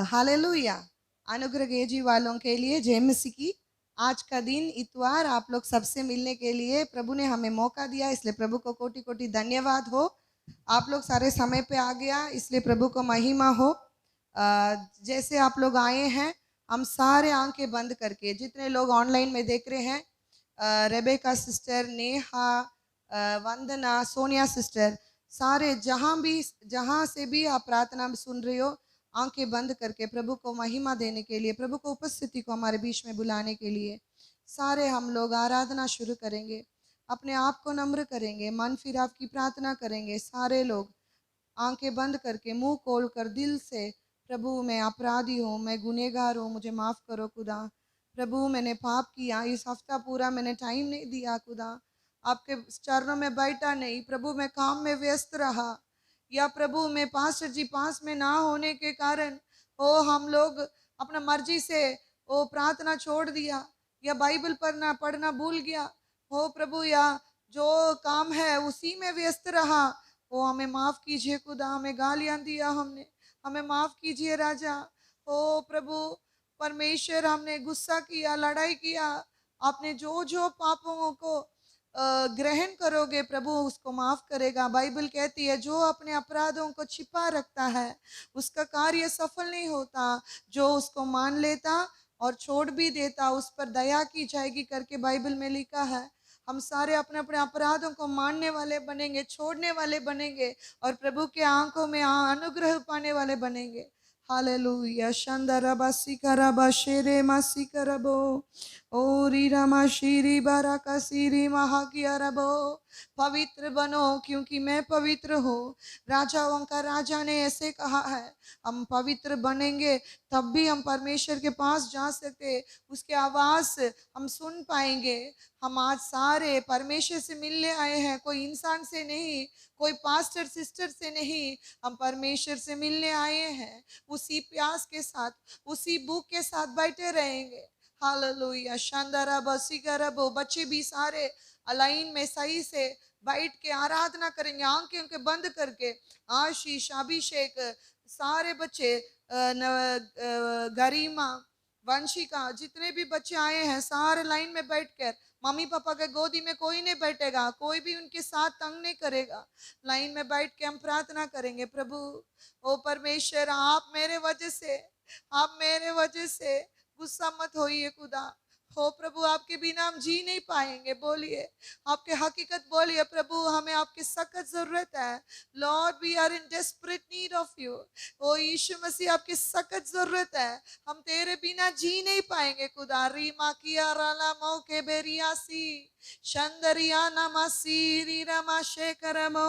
Hallelujah. अनुग्रह KG वालों के लिए जय मसीह की। आज का दिन इतवार आप लोग सबसे मिलने के लिए प्रभु ने हमें मौका दिया, इसलिए प्रभु को कोटि कोटि धन्यवाद हो। आप लोग सारे समय पे आ गया, इसलिए प्रभु को महिमा हो। जैसे आप लोग आए हैं, हम सारे आंखें बंद करके, जितने लोग ऑनलाइन में देख रहे हैं, रेबेका सिस्टर, नेहा, वंदना, सोनिया सिस्टर, सारे जहाँ से भी आप प्रार्थना में सुन रहे हो, आंखें बंद करके प्रभु को महिमा देने के लिए, प्रभु को उपस्थिति को हमारे बीच में बुलाने के लिए सारे हम लोग आराधना शुरू करेंगे। अपने आप को नम्र करेंगे, मन फिराव की प्रार्थना करेंगे। सारे लोग आंखें बंद करके, मुंह खोल कर दिल से, प्रभु मैं अपराधी हूँ, मैं गुनहगार हूँ, मुझे माफ़ करो खुदा। प्रभु मैंने पाप किया, इस हफ्ता पूरा मैंने टाइम नहीं दिया खुदा, आपके चरणों में बैठा नहीं प्रभु, मैं काम में व्यस्त रहा, या प्रभु मैं पास्टर जी पास में ना होने के कारण हम लोग अपना मर्जी से प्रार्थना छोड़ दिया, या बाइबल पढ़ना भूल गया प्रभु, या जो काम है उसी में व्यस्त रहा, हमें माफ़ कीजिए खुदा। हमें गालियाँ दिया हमने, हमें माफ़ कीजिए राजा। प्रभु परमेश्वर, हमने गुस्सा किया, लड़ाई किया, आपने जो जो पापों को ग्रहण करोगे प्रभु उसको माफ करेगा। बाइबल कहती है जो अपने अपराधों को छिपा रखता है उसका कार्य सफल नहीं होता, जो उसको मान लेता और छोड़ भी देता उस पर दया की जाएगी करके बाइबल में लिखा है। हम सारे अपने अपने अपराधों को मानने वाले बनेंगे, छोड़ने वाले बनेंगे, और प्रभु के आंखों में अनुग्रह पाने वाले बनेंगे। हालेलुया। शंदरबा सिकरबा शेरे मासिकरबो ओ रीरामा शीरी बाराका सीरी महाकियारबो। पवित्र बनो क्योंकि मैं पवित्र हूँ। राजाओं का राजा ने ऐसे कहा है, हम पवित्र बनेंगे तब भी हम परमेश्वर के पास जा सकते, उसके आवाज हम सुन पाएंगे। हम आज सारे परमेश्वर से मिलने आए हैं, कोई इंसान से नहीं, कोई पास्टर सिस्टर से नहीं, हम परमेश्वर से मिलने आए हैं। उसी प्यास के साथ, उसी भूख के साथ बैठे रहेंगे। हालेलुया। शानदारा बसीगरबो। बच्चे भी सारे अलाइन में सही से बैठ के आराधना करेंगे, आंखें उनके बंद करके। आशीष, अभिषेक, सारे बच्चे, गरिमा, वंशिका, जितने भी बच्चे आए हैं सारे लाइन में बैठकर, मम्मी पापा के गोदी में कोई नहीं बैठेगा, कोई भी उनके साथ तंग नहीं करेगा। लाइन में बैठ के हम प्रार्थना करेंगे। प्रभु ओ परमेश्वर, आप मेरे वजह से गुस्सा मत होइए खुदा। हो प्रभु, आपके बिना हम जी नहीं पाएंगे। बोलिए, आपके हकीकत बोलिए, प्रभु हमें आपकी सख्त जरूरत है। Lord we are in desperate need of you. ओ यीशु मसीह, आपकी सख्त जरूरत है, हम तेरे बिना जी नहीं पाएंगे खुदा। रीमा किया राला मौके बेरियासी शंदरिया नमासी रीरमा शेकरमो।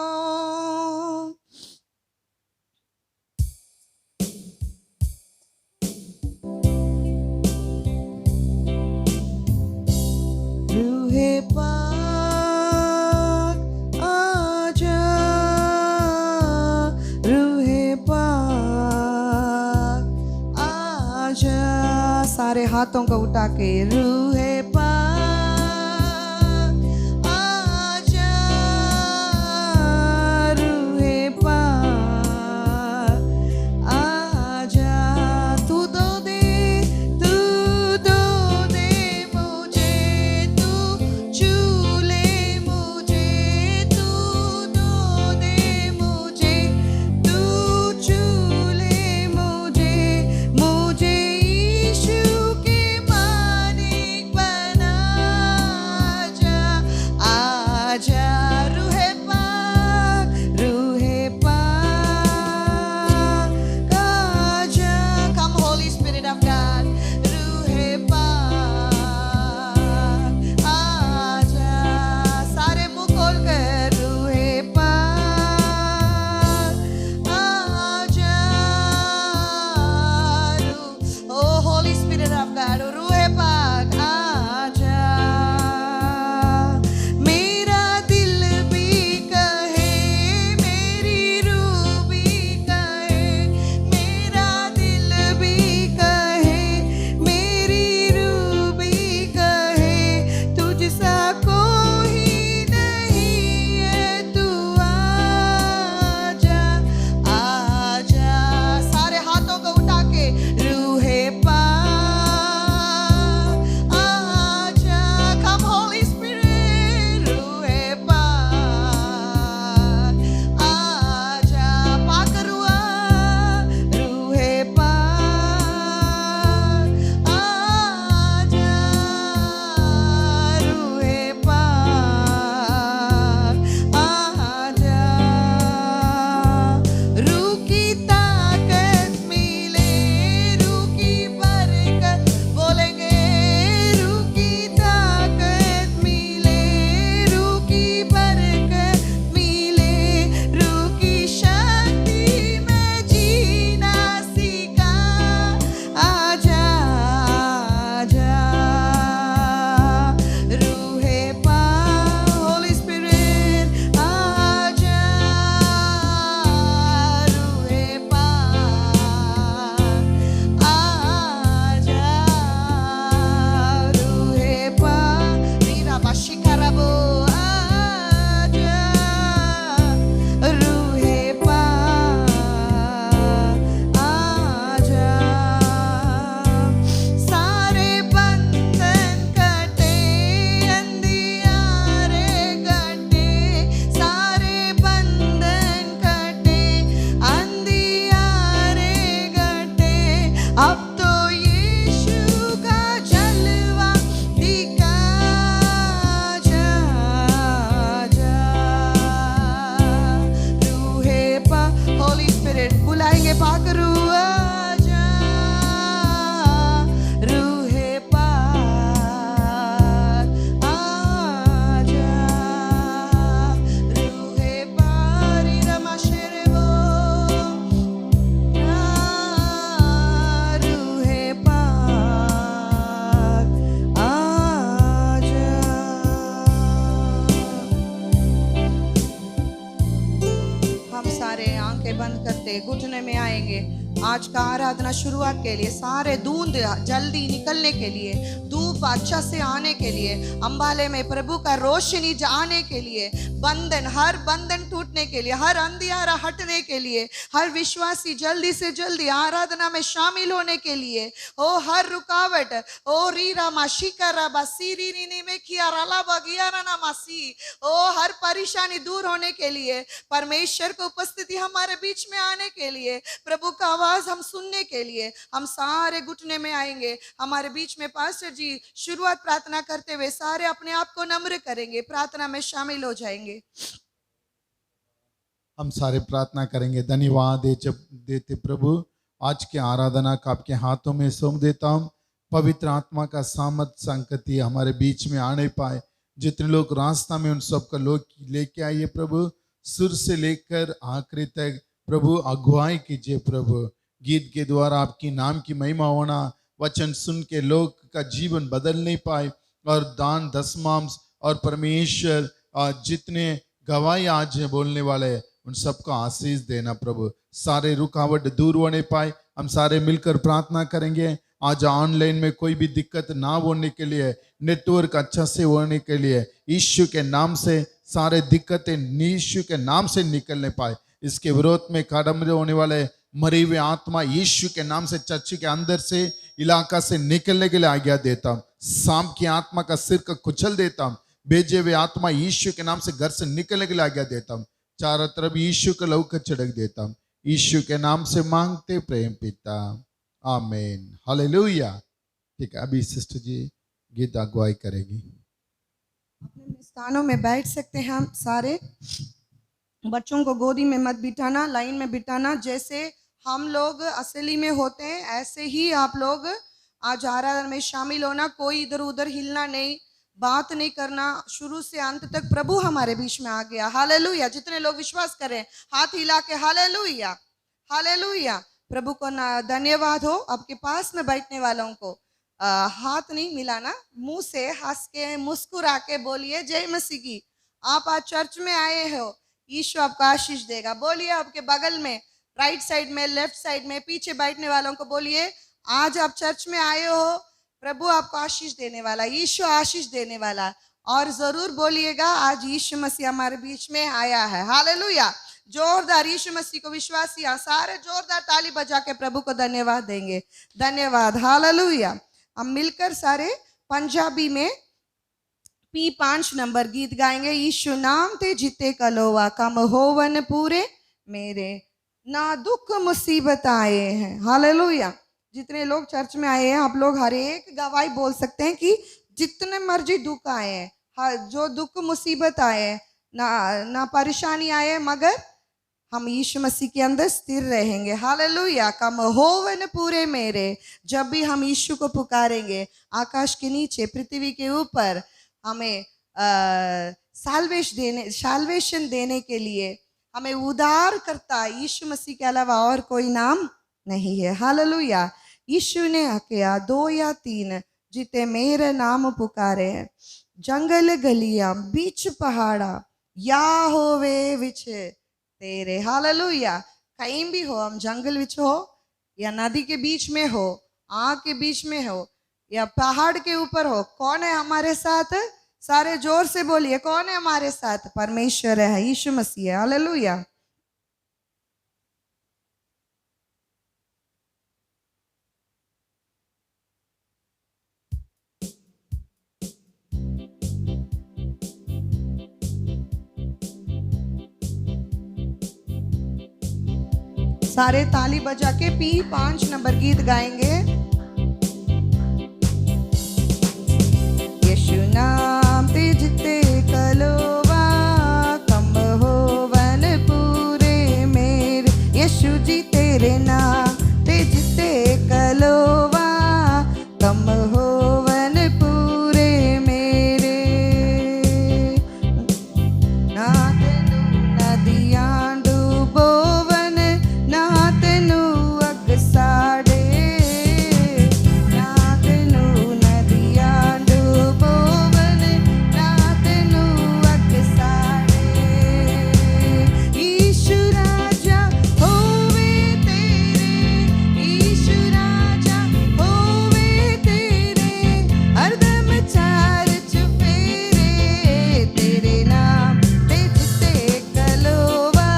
रूहे पाक आजा, रूहे पाक आजा। सारे हाथों को उठा के, रूहे पाक आजा, रूहे पाक आजा। तू दो दे मुझे, तू चूले मुझे, तू दो दे मुझे, तू चूले मुझे, मुझे यीशु के मालिक अब तो यीशु का जलवा दिखा जा जा रूहे पा होली स्पिरिट बुलाएंगे पाक रूह आजा रूहे पाक आजा रूहे पारी रमा शेरवो रूहे पाक आजा। हम सारे आंखें बंद करते घुटने में आएंगे आज का आराधना शुरुआत के लिए। सारे धुंध जल्दी निकलने के लिए, धूप अच्छा से आने के लिए, अंबाले में प्रभु का रोशनी आने के लिए, बंधन हर बंधन टूटने के लिए, हर अंधियारा हटने के लिए, हर विश्वासी जल्दी से जल्दी आराधना में शामिल होने के लिए। ओ हर रुकावट ओ रीरा माशिकरा बसीरी रीनी में किया रला बगियारा ना मासी ओ हर परेशानी दूर होने के लिए, परमेश्वर की उपस्थिति हमारे बीच में आने के लिए, प्रभु का आवाज हम सुनने के लिए हम सारे घुटने में आएंगे। हमारे बीच में पास्टर जी शुरुआत प्रार्थना करते हुए सारे अपने आप को नम्र करेंगे, प्रार्थना में शामिल हो जाएंगे। हम सारे प्रार्थना करेंगे। धन्यवाद देते प्रभु, आज की आराधना का आपके हाथों में सौंप देता हूँ। पवित्र आत्मा का सामर्थ संगति हमारे बीच में आने पाए। जितने लोग रास्ता में उन सबका लोग लेके आइए प्रभु, सुर से लेकर आखिरी तक प्रभु अगुवाई कीजिए प्रभु। गीत के द्वारा आपकी नाम की महिमा होना, वचन सुन के लोग का जीवन बदल नहीं पाए, और दान दशमांश और परमेश्वर जितने गवाही आज है बोलने वाले उन सबको आशीष देना प्रभु। सारे रुकावट दूर होने पाए। हम सारे मिलकर प्रार्थना करेंगे। आज ऑनलाइन में कोई भी दिक्कत ना होने के लिए, नेटवर्क अच्छा से होने के लिए, यीशु के नाम से सारे दिक्कतें यीशु के नाम से निकलने पाए। इसके विरोध में काडम्बरे होने वाले मरी हुए आत्मा यीशु के नाम से चर्च के अंदर से इलाका से निकलने के लिए आज्ञा देता हूँ। सांप की आत्मा का सिर का कुचल देता हूँ। भेजे हुए आत्मा यीशु के नाम से घर से निकलने के लिए आज्ञा देता हूँ। चारों तरफ यीशु का लहू का छिड़क देता हूँ। यीशु के नाम से मांगते प्रेम पिता, आमीन, हालेलुया। ठीक है, अभी सिस्टर जी गीत अगुवाई करेगी। अपने स्थानों में बैठ सकते हैं। हम सारे बच्चों को गोदी में मत बिठाना, लाइन में बिठाना। जैसे हम लोग असली में होते हैं ऐसे ही आप लोग आज आराधना में शामिल होना। कोई इधर उधर हिलना नहीं, बात नहीं करना। शुरू से अंत तक प्रभु हमारे बीच में आ गया। हालेलुया। जितने लोग विश्वास करें हाथ हिला के हालेलुया हालेलुया। प्रभु को धन्यवाद हो। आपके पास में बैठने वालों को हाथ नहीं मिलाना, मुंह से हंस के मुस्कुरा के बोलिए जय मसीह की। आप आज चर्च में आए हो, यीशु आपको आशीष देगा। बोलिए आपके बगल में, राइट साइड में, लेफ्ट साइड में, पीछे बैठने वालों को बोलिए आज आप चर्च में आए हो, प्रभु आपको आशीष देने वाला, यीशु आशीष देने वाला। और जरूर बोलिएगा आज यीशु मसीह हमारे बीच में आया है। हालेलुया। जोरदार यीशु मसीह को विश्वासी सारे जोरदार ताली बजा के प्रभु को धन्यवाद देंगे। धन्यवाद। हालेलुया। हम मिलकर सारे पंजाबी में P5 नंबर गीत गाएंगे। यीशु नाम ते जिते कलोवा कम होवन पूरे मेरे, ना दुख मुसीबत आए हैं। हालेलुया। जितने लोग चर्च में आए हैं आप लोग हर एक गवाही बोल सकते हैं कि जितने मर्जी दुख आए हैं, जो दुख मुसीबत आए हैं, ना परेशानी आए, मगर हम यीशु मसीह के अंदर स्थिर रहेंगे। हालेलुया। कम होवन पूरे मेरे। जब भी हम यीशु को पुकारेंगे, आकाश के नीचे पृथ्वी के ऊपर हमें साल्वेशन देने के लिए हमें उद्धार करता यीशु मसीह के अलावा और कोई नाम नहीं है। हालेलुया। यीशु ने किया 2 या 3 जिते मेरे नाम पुकारे हैं, जंगल गलियां बीच पहाड़ा या होवे विच तेरे। हालेलुया। कहीं भी हो, हम जंगल विच हो या नदी के बीच में हो, आग के बीच में हो या पहाड़ के ऊपर हो, कौन है हमारे साथ? सारे जोर से बोलिए, कौन है हमारे साथ? परमेश्वर है, यीशु मसीह है। हालेलुया। सारे ताली बजा के पी 5 नंबर गीत गाएंगे। यीशु नाम तिजते कलोवा कम होवन पूरे मेरे। यीशु जी तेरे नाम तिजते कलोवा कम होवन पूरे मेरे। नातनु नदियां डूबोवन नातनु अग साड़े। नातनु नदियां डूबोवन नातनु अग साड़े। ईशु राजा होवे तेरे। ईशु राजा होवे तेरे। हरदम चार चुफेरे तेरे नाम तिजते कलोवा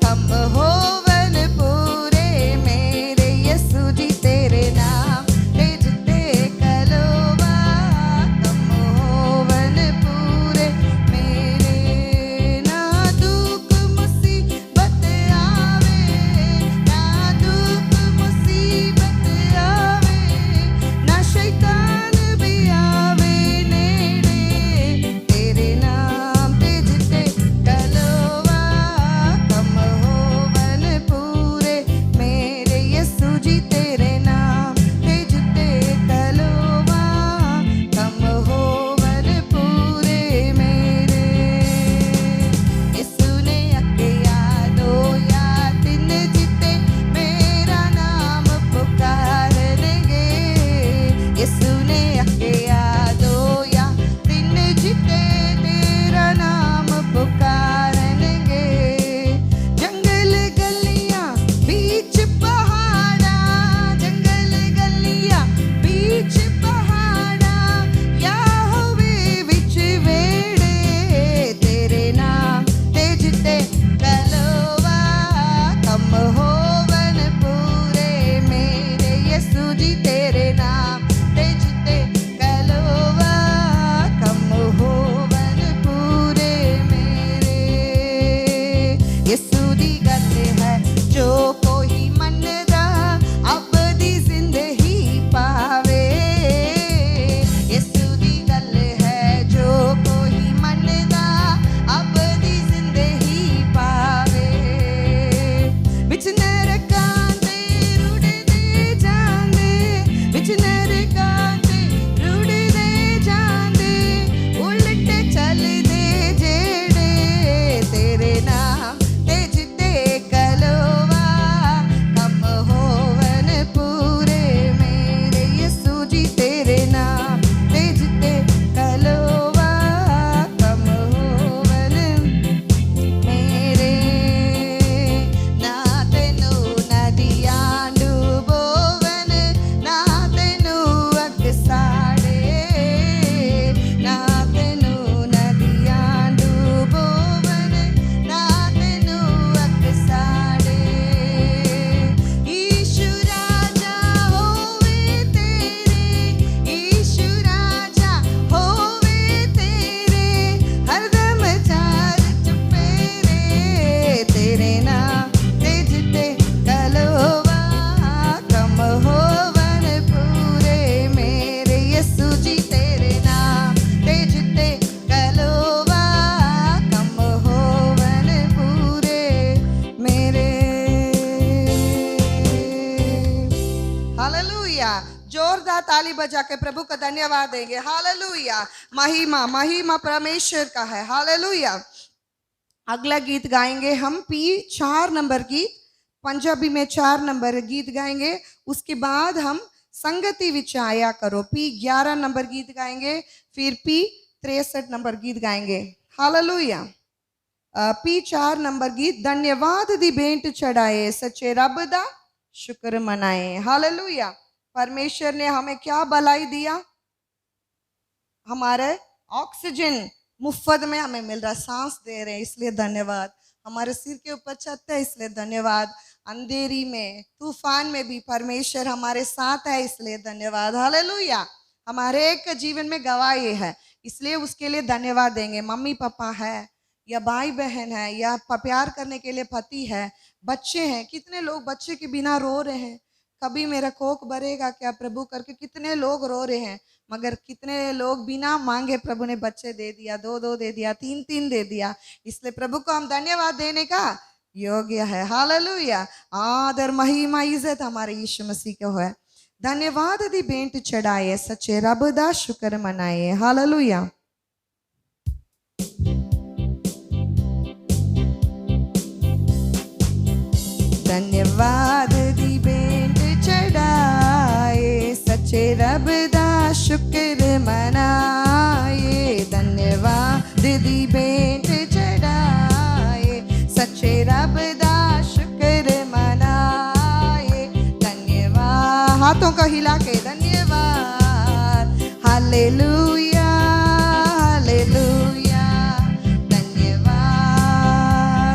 कम होवन पूरे मेरे। यीशु जी तेरे नाम तिजते कलोवा कम होवन पूरे मेरे। ना दुख मुसीबत आवे। ना दुख मुसीबत आवे। ना शैतान भी आवे नेड़े। तेरे नाम तिजते कलोवा कम होवन पूरे मेरे। यीशु जी तेरे नाम तिजते कलोवा कम होवन पूरे मेरे। यीशु ने अके यादो या तिन जिते मेरा नाम पुकार लेंगे। यीशु ने अके यादो या तिन जिते तेरा नाम पुकार लेंगे। जंगल गलियां बीच पहाड़ा। जंगल गलियां बीच पहाड़ा। याहोवे विच वेड़े। तेरे नाम तिजते कलोवा कम होवन पूरे मेरे। यीशु जी तेरे नाम तिजते कलोवा कम होवन पूरे मेरे। यीशु दी गल है जो कोई मनदा अब दी जिंदगी पावे। यीशु दी गल है जो कोई मनदा अब दी जिंदगी पावे। विच नरकां ते रुड़दे जांदे। विच नरकां ते रुड़दे जांदे। उलट चलदे जेड़े। तेरे नाम तिजते कलोवा कम होवन पूरे मेरे। यीशु जी तेरे नाम तिजते कलोवा कम होवन मेरे। ना तेनू नदियां डूबोवन ना तेनू अग साड़े। ना तेनू नदियां डूबोवन ना तेनू अग साड़े। ईशु राजा होवे तेरे। ईशु राजा होवे तेरे। हरदम चार चुफेरे तेरे नाम तिजते कलोवा कम होवन पूरे मेरे। यीशु जी तेरे नाम तिजते कलोवा कम होवन पूरे मेरे। हालेलुया। जोरदार ताली बजा के प्रभु का धन्यवाद देंगे। हालेलुया। महिमा महिमा परमेश्वर का है। हालेलुया। अगला गीत गाएंगे हम पी 4 नंबर गीत। पंजाबी में 4 नंबर गीत गाएंगे। उसके बाद हम संगति विच आया करो पी 11 नंबर गीत गाएंगे। फिर पी 63 नंबर गीत गाएंगे। हालेलुया। पी 4 नंबर गीत धन्यवाद दी भेंट चढ़ाए सच्चे रब दा शुक्र मनाए। हालेलुया। परमेश्वर ने हमें क्या भलाई दिया। हमारे ऑक्सीजन मुफ्त में हमें मिल रहा। सांस दे रहे हैं इसलिए धन्यवाद। हमारे सिर के ऊपर छत है इसलिए धन्यवाद। अंधेरी में तूफान में भी परमेश्वर हमारे साथ है इसलिए धन्यवाद। हालेलुया। हमारे एक जीवन में गवाही है इसलिए उसके लिए धन्यवाद देंगे। मम्मी पापा है, या भाई बहन है या प्यार करने के लिए पति है, बच्चे हैं, कितने लोग बच्चे के बिना रो रहे हैं। कभी मेरा कोख भरेगा क्या प्रभु करके कितने लोग रो रहे हैं, मगर कितने लोग बिना मांगे प्रभु ने बच्चे दे दिया, 2-2 दे दिया, 3-3 दे दिया। इसलिए प्रभु को हम धन्यवाद देने का योग्य है। हालेलुया। आदर महिमा इज्जत हमारे यीशु मसीह को है। धन्यवाद दी भेंट चढ़ाए, सच्चे रब दा शुक्र मनाए। हालेलुया। धन्यवाद दी भेंट चढ़ाए, सच्चे रब दा शुक्र मनाए। धन्यवाद दी भेंट चढ़ाए, सच्चे रब दा शुक्र मनाए। धन्यवाद, हाथों को हिला के धन्यवाद। Hallelujah hallelujah. धन्यवाद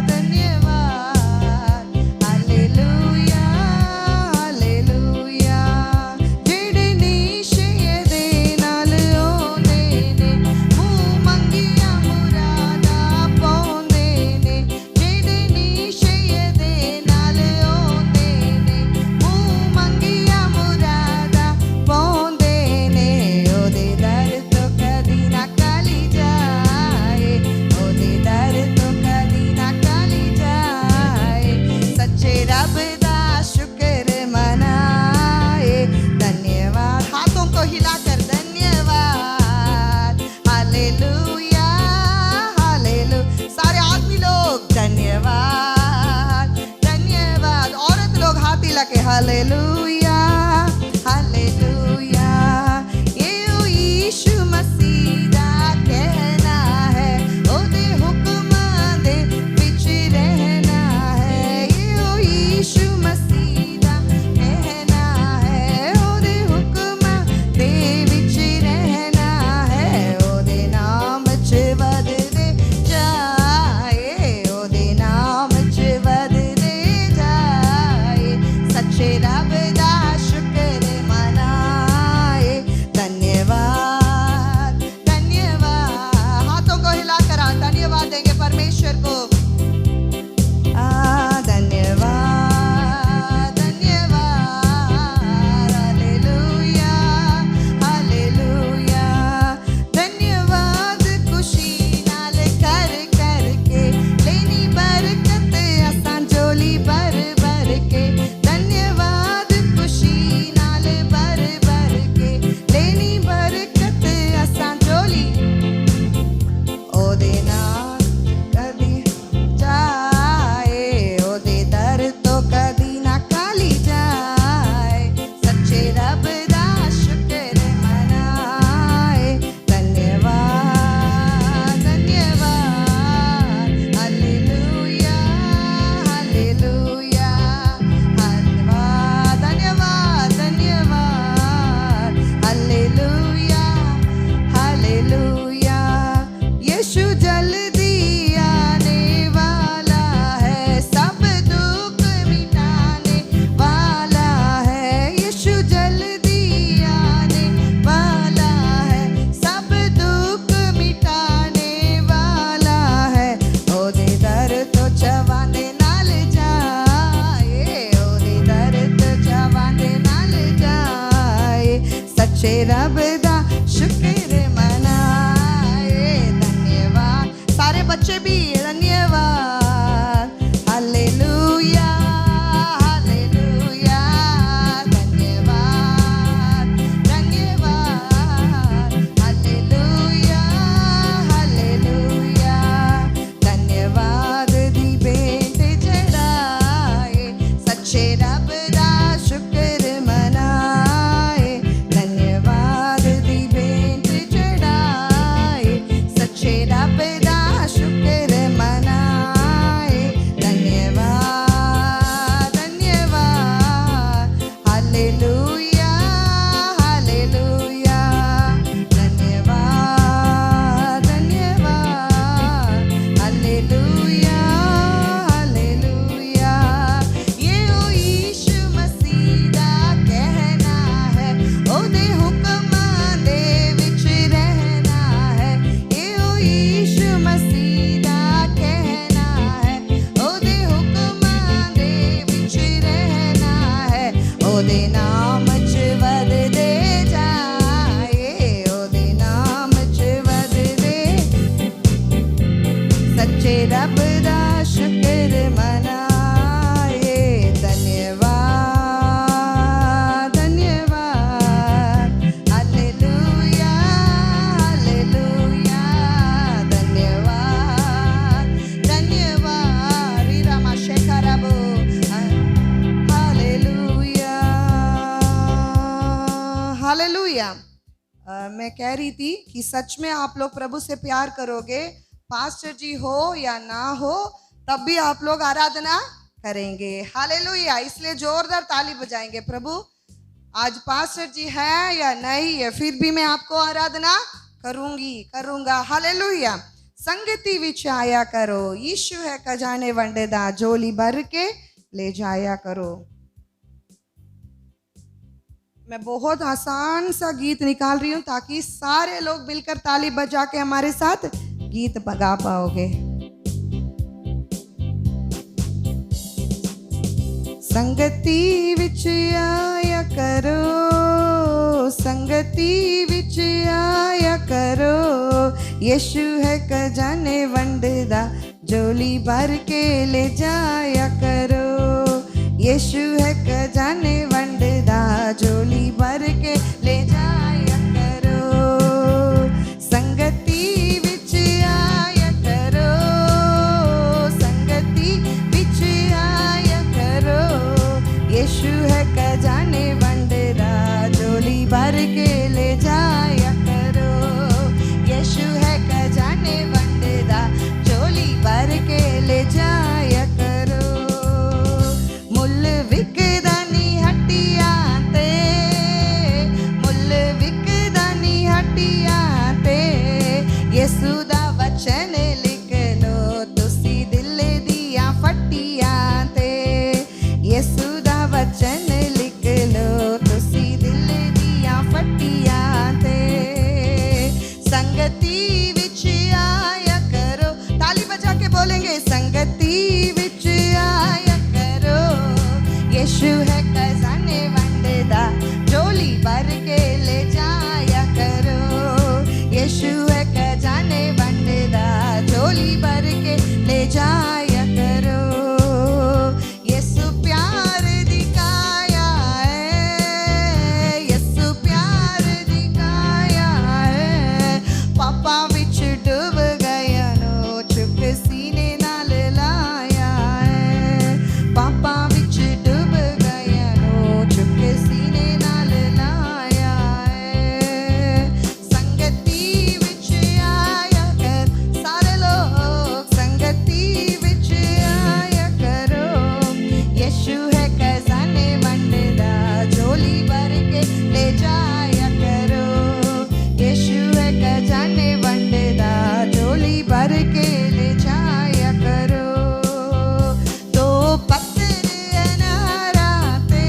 धन्यवाद। Hallelujah hallelujah. जेड़े निशे दे नाल ओंदे ने, मूंह मंगिया मुरादा पाउंदे ने। जेड़े निशे दे नाल ओंदे ने, मूंह मंगिया मुरादा पाउंदे ने। ओदे दर तो कदी ना काली जाए, ओदे दर तो कदी ना काली जाए। सच्चे रब दा शुक्र मनाए। धन्यवाद, हाथों को हिलाकर धन्यवाद। Hallelujah hallelujah. सारे आदमी लोग धन्यवाद धन्यवाद। औरत लोग हाथ हिला के हालेलुया हालेलुया। ये ओ यीशु मसीह दा कहना है, ओदे हुक्म दे विच रहना है। ये ओ यीशु मसीह दा कहना है, ओदे हुक्म दे विच रहना है। ओदे नाम च वधदे जाए, ओदे नाम च वधदे जाए। सच्चे रब दा शुक्र मनाए। धन्यवाद धन्यवाद। हाथों को हिलाकर आप धन्यवाद देंगे परमेश्वर को। धन्यवाद धन्यवाद। Hallelujah hallelujah. धन्यवाद खुशी नाल कर करके, लेनी बरकत असां झोली भर भर के। धन्यवाद खुशी नाल भर भर के, लेनी बरकत असां झोली। ओदे नाल कदी जाए, ओदे दर तो कदी ना काली जाए। सच्चे रब दा शुक्र मनाए। धन्यवाद धन्यवाद। Hallelujah hallelujah. धन्यवाद धन्यवाद धन्यवाद। Hallelujah hallelujah. यीशु जल्दी आने वाला है, सब दुख मिटाने वाला है। यीशु जल्दी आने वाला है, सब दुख मिटाने वाला है। ओदे दर तो चवाने नाल जाए, ओदे दर तो चवाने नाल जाए। सच्चे रब दा शुक्र मनाए। धन्यवाद। सारे बच्चे भी धन्यवाद। Hallelujah hallelujah. धन्यवाद धन्यवाद। Hallelujah hallelujah. धन्यवाद दी भेंट चढ़ाए, सच्चे रब दा शुक्र मनाए। धन्यवाद हालेलुया। मैं कह रही थी कि सच में आप लोग प्रभु से प्यार करोगे, पास्टर जी हो या ना हो, तब भी आप लोग आराधना करेंगे। हालेलुया। इसलिए जोरदार ताली बजाएंगे। प्रभु आज पास्टर जी है या नहीं है, फिर भी मैं आपको आराधना करूंगा। हालेलुया। संगति विच आया करो, यीशु है खजाने वंडेदा, झोली भर के ले जाया करो। मैं बहुत आसान सा गीत निकाल रही हूं ताकि सारे लोग मिलकर ताली बजा के हमारे साथ गीत गा पाओगे। संगति विच आया करो, संगति विच आया करो, यीशु है खजाने वंडदा, झोली भर के ले जाया करो। यीशु है खजाने वंडदा, झोली भर के ले जाया करो। संगति विच आया करो, संगति विच आया करो, यीशु है खजाने वंडदा, झोली भर के ले जाया करो। यीशु है खजाने वंडदा, झोली भर के ले जाया करो। मुल विकदानी हटिया ते, मुल विकदानी हटिया ते, यीशु दा वचन लिख लो तुसी दिल दिया फटिया ते। यीशु दा वचन लिख लो तुसी दिल दिया फटिया ते। संगति विच आया करो, ताली बजा के बोलेंगे, संगति विच आया करो, यीशु है खजाने वंडदा, झोली भर के ले जाया करो। यीशु है खजाने वंडदा, झोली भर के ले जाया करो। यीशु प्यार दिखाया है, यीशु प्यार दिखाया है, पापा विच डूब गया नो, चुप सीने नाल लाया है। पापा विच डूब गया नो, चुप सीने नाल लाया है। संगति विच आया कर, सारे लोग संगति विच आया करो, यीशु है खजाने वंडदा, झोली भर के ले जाया करो। यीशु है खजाने वंडदा, झोली भर के ले जाया करो। दो पत्थर अनारा ते,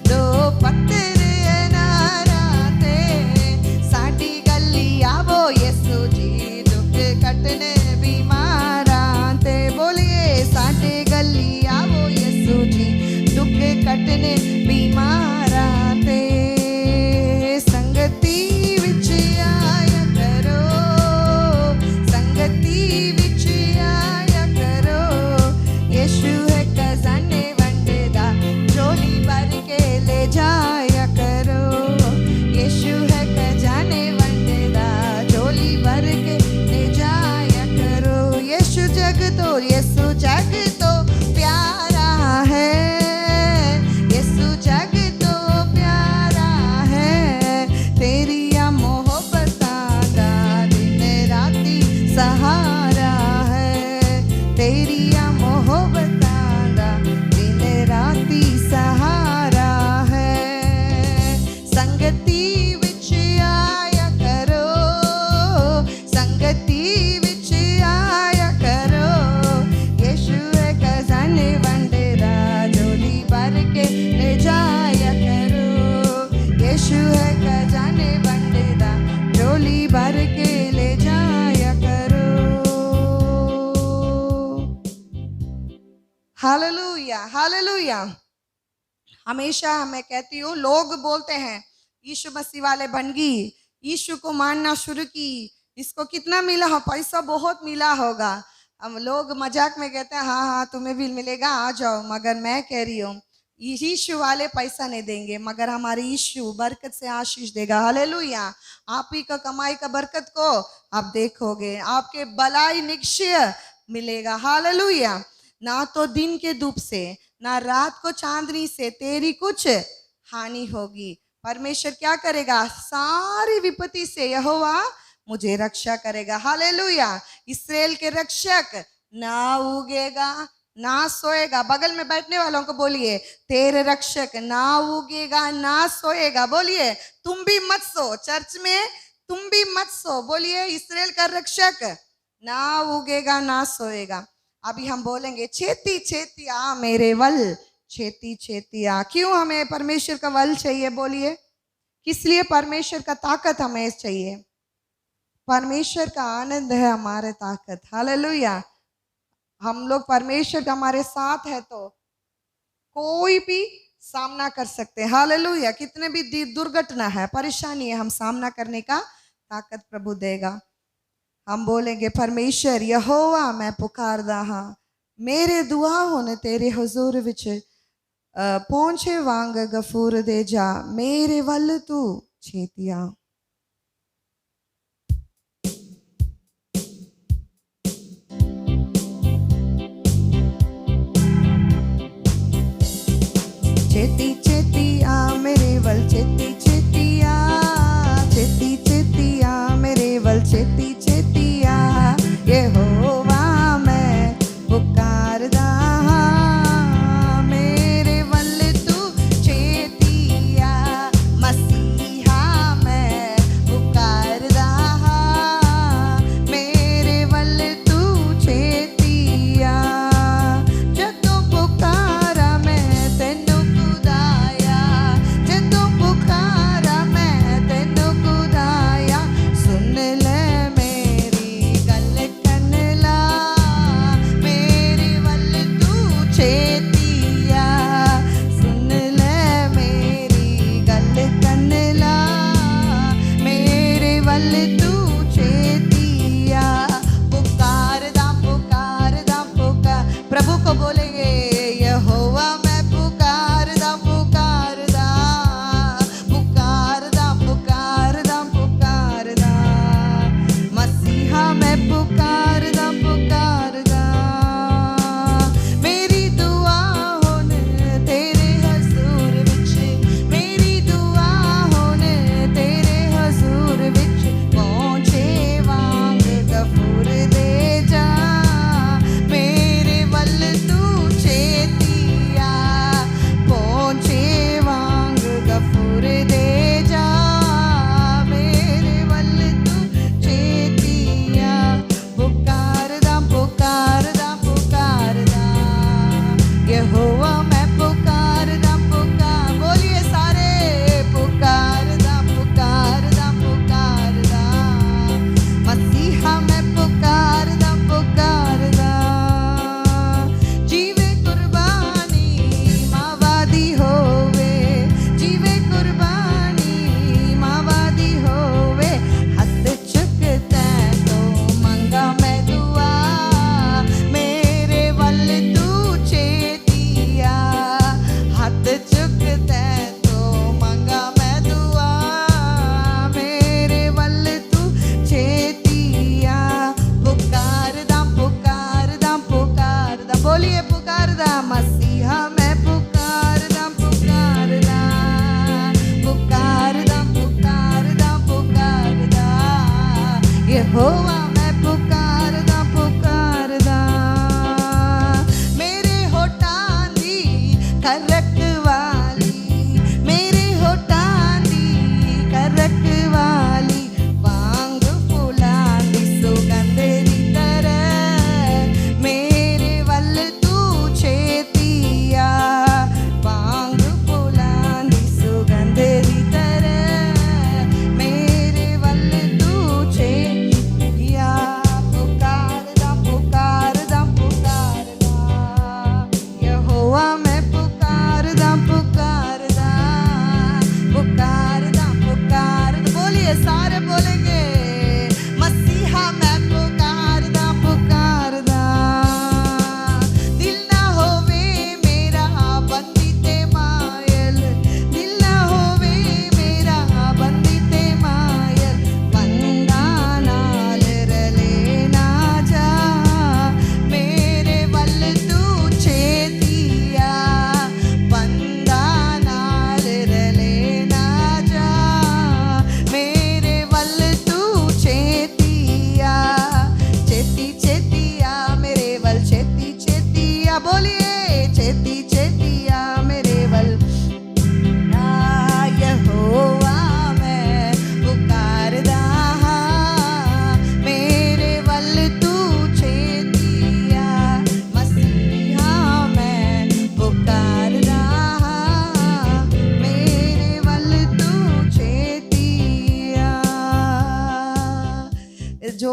दो पत्थर अनारा ते, साडी गली आवो यीशु जी, दुख कटने बीमारा ते। बोलिए साडे गली आवो यीशु जी, दुख कटने बीमारा ते। संगति विच आया करो, संगति विच आया करो, यीशु है खजाने वंडदा, झोली भर के ले जाया करो। यीशु है खजाने वंडदा, झोली भर के ले जाया करो। यीशु जग तो प्यारा है, यीशु जग तो प्यारा है, तेरी या मोहब्बतां दा दिन राती सहारा है। तेरी या मोहब्बतां दा दिन राती सहारा है। संगति विच आया करो, संगति विच आया करो, यीशु है खजाने वंडदा, झोली भर के ले जाया करो। यीशु है खजाने वंडदा, झोली भर के ले जाया करो। Hallelujah, hallelujah. हमेशा मैं कहती हूँ, लोग बोलते हैं यीशु मसीह वाले बन गई, यीशु को मानना शुरू की, इसको कितना मिला हो, पैसा बहुत मिला होगा। हम लोग मजाक में कहते हैं हाँ हाँ तुम्हें भी मिलेगा, आ जाओ। मगर मैं कह रही हूँ यीशु वाले पैसा नहीं देंगे, मगर हमारे यीशु बरकत से आशीष देगा। हालेलुया। आप ही का कमाई का बरकत को आप देखोगे, आपके भलाई निश्चय मिलेगा। हालेलुया। ना तो दिन के धूप से, ना रात को चांदनी से तेरी कुछ हानि होगी। परमेश्वर क्या करेगा? सारी विपत्ति से यहोवा मुझे रक्षा करेगा। हालेलुया। इस्राएल के रक्षक ना उगेगा ना सोएगा। बगल में बैठने वालों को बोलिए, तेरे रक्षक ना उगेगा ना सोएगा। बोलिए, तुम भी मत सो। चर्च में तुम भी मत सो। बोलिए, इस्राएल का रक्षक ना उगेगा ना सोएगा। अभी हम बोलेंगे, छेती छेती आ मेरे वल, छेती छेती आ। क्यों हमें परमेश्वर का वल चाहिए? बोलिए, किस लिए परमेश्वर का ताकत हमें चाहिए? परमेश्वर का आनंद है हमारे ताकत। हालेलुया। हम लोग परमेश्वर का हमारे साथ है तो कोई भी सामना कर सकते हैं। हालेलुया। कितने भी दुर्घटना है, परेशानी है, हम सामना करने का ताकत प्रभु देगा। हम बोलेंगे, परमेश्वर यहोवा मैं पुकारदा हां, मेरे दुआ होने तेरे हुजूर विच पहुंचे वांग गफूर दे जा, मेरे वल तू छेतिया। छेती छेती आ मेरे वल, छेती छेती आ, छेती छेती आ मेरे वल, छेती छेती आ। यहोवा मैं पुकारदा हां, मेरे वल तू छेती आ। मसीहा मैं पुकारदा हां, मेरे वल तू छेती आ। जदों पुकारा मैं तेनू कुदाया, जदों पुकारा मैं तेनू कुदाया। सुन ले मेरी गल कन ला, मेरे वल तू छेती आ। सुन ले मेरी गल कन ला, मेरे वल तू छेती आ। पुकारदा पुकारदा पुकार, प्रभु को बोलेंगे, यहोवा मैं पुकारदा पुकारदा, पुकारदा पुकारदा पुकारदा। मसीहा मैं पुकारदा पुकारदा। मेरी दुआ होने तेरे हजूर विच, मेरी दुआ होने तेरे हजूर विच पहुंचे वांग गफूर दे जा, मेरे वल तू छेती आ। पहुंचे वांग गफूर दे जा, मेरे वल तू छेती आ। पुकारदा पुकारदा पुकारदा, यहोवा मैं पुकारदा पुकार। बोलिए सारे, पुकारदा पुकारदा पुकारदा। मसीहा मैं पुकारदा पुकारदा। जीवे कुर्बानी मावादी होवे, जीवे कुर्बानी मावादी होवे। हथ चुकता तो मंगा मैं दुआ, मेरे वल तू छेती आ। हथ चुकता तो मंगा मैं दुआ, मेरे वल तू छेती आ। पुकारदा पुकारदा पुकारदा। बोलिए, पुकारदा। मसीहा मैं पुकारदा पुकारदा, पुकारदा पुकारदा पुकारदा। यहोवा मैं पुकारदा पुकारदा। मेरे होठां दी करक वाली, मेरे होठां दी करक वाली। वांग फुलां दी सुगंध दी तरह, मेरे वल तू छेती आ। वांग फुलां दी सुगंध दी तरह, मेरे वल तू छेती आ।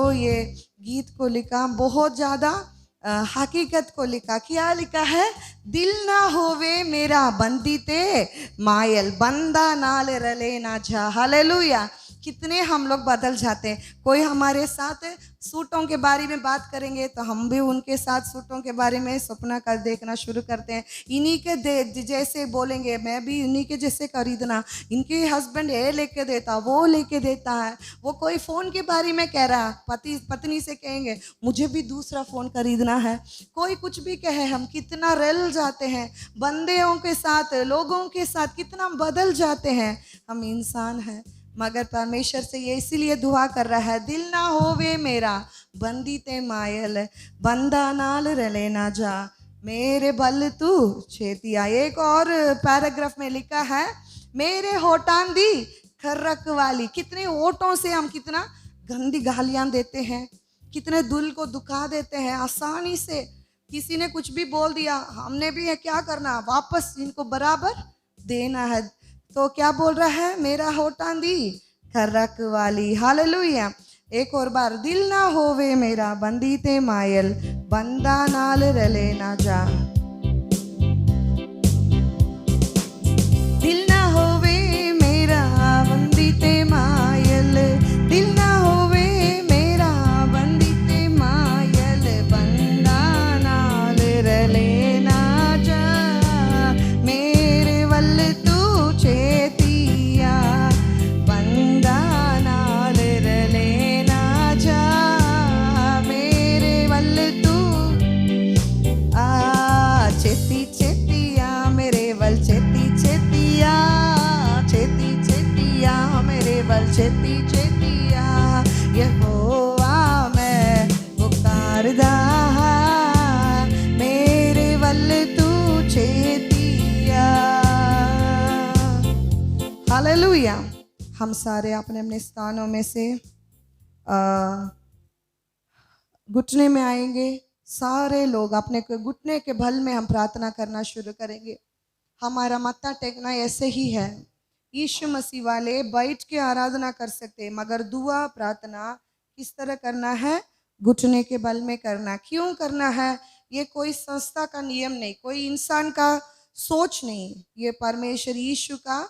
जो ये गीत को लिखा बहुत ज़्यादा हकीकत को लिखा। क्या लिखा है? दिल ना होवे मेरा बंदीते मायल, बंदा नाल रले ना जा। हालेलुया। कितने हम लोग बदल जाते हैं। कोई हमारे साथ सूटों के बारे में बात करेंगे तो हम भी उनके साथ सूटों के बारे में सपना कर देखना शुरू करते हैं। इन्हीं के जैसे बोलेंगे, मैं भी इन्हीं के जैसे खरीदना। इनके हस्बैंड ये लेके देता, वो लेके देता है। वो कोई फ़ोन के बारे में कह रहा, पति पत्नी से कहेंगे मुझे भी दूसरा फ़ोन खरीदना है। कोई कुछ भी कहे, हम कितना रल जाते हैं बंदेों के साथ, लोगों के साथ कितना बदल जाते हैं। हम इंसान हैं, मगर परमेश्वर से ये इसीलिए दुआ कर रहा है, दिल ना होवे मेरा बंदी ते मायल, बंदा नाल रले ना जा, मेरे बल तू छेतिया। एक और पैराग्राफ में लिखा है, मेरे होठां दी खर्रक वाली। कितने होठों से हम कितना गंदी गालियां देते हैं, कितने दिल को दुखा देते हैं आसानी से। किसी ने कुछ भी बोल दिया, हमने भी है क्या करना, वापस इनको बराबर देना है। तो क्या बोल रहा है? मेरा होठां दी खर्रक वाली। हालेलुया। एक और बार, दिल ना होवे मेरा बंदी ते मायल, बंदा नाल रले ना जा। दिल ना होवे मेरा बंदी ते मायल, दिल ना होवे मेरा बंदी ते मायल, बंदा नाल रले ना जा, मेरे वल तू छेतिया, बंदा नाल रले ना जा, मेरे वल तू छेती छेतिया, मेरे वल छेती छेतिया, छेती छेतिया, मेरे वल छेती छेतिया, यहोवा मैं पुकारदा, मेरे वल तू छेतिया। हालेलुया। हम सारे अपने अपने स्थानों में से घुटने में आएंगे। सारे लोग अपने घुटने के बल में हम प्रार्थना करना शुरू करेंगे। हमारा मत्था टेकना ऐसे ही है। यीशु मसीह वाले बैठ के आराधना कर सकते हैं, मगर दुआ प्रार्थना किस तरह करना है? घुटने के बल में करना। क्यों करना है? ये कोई संस्था का नियम नहीं, कोई इंसान का सोच नहीं, ये परमेश्वर यीशु का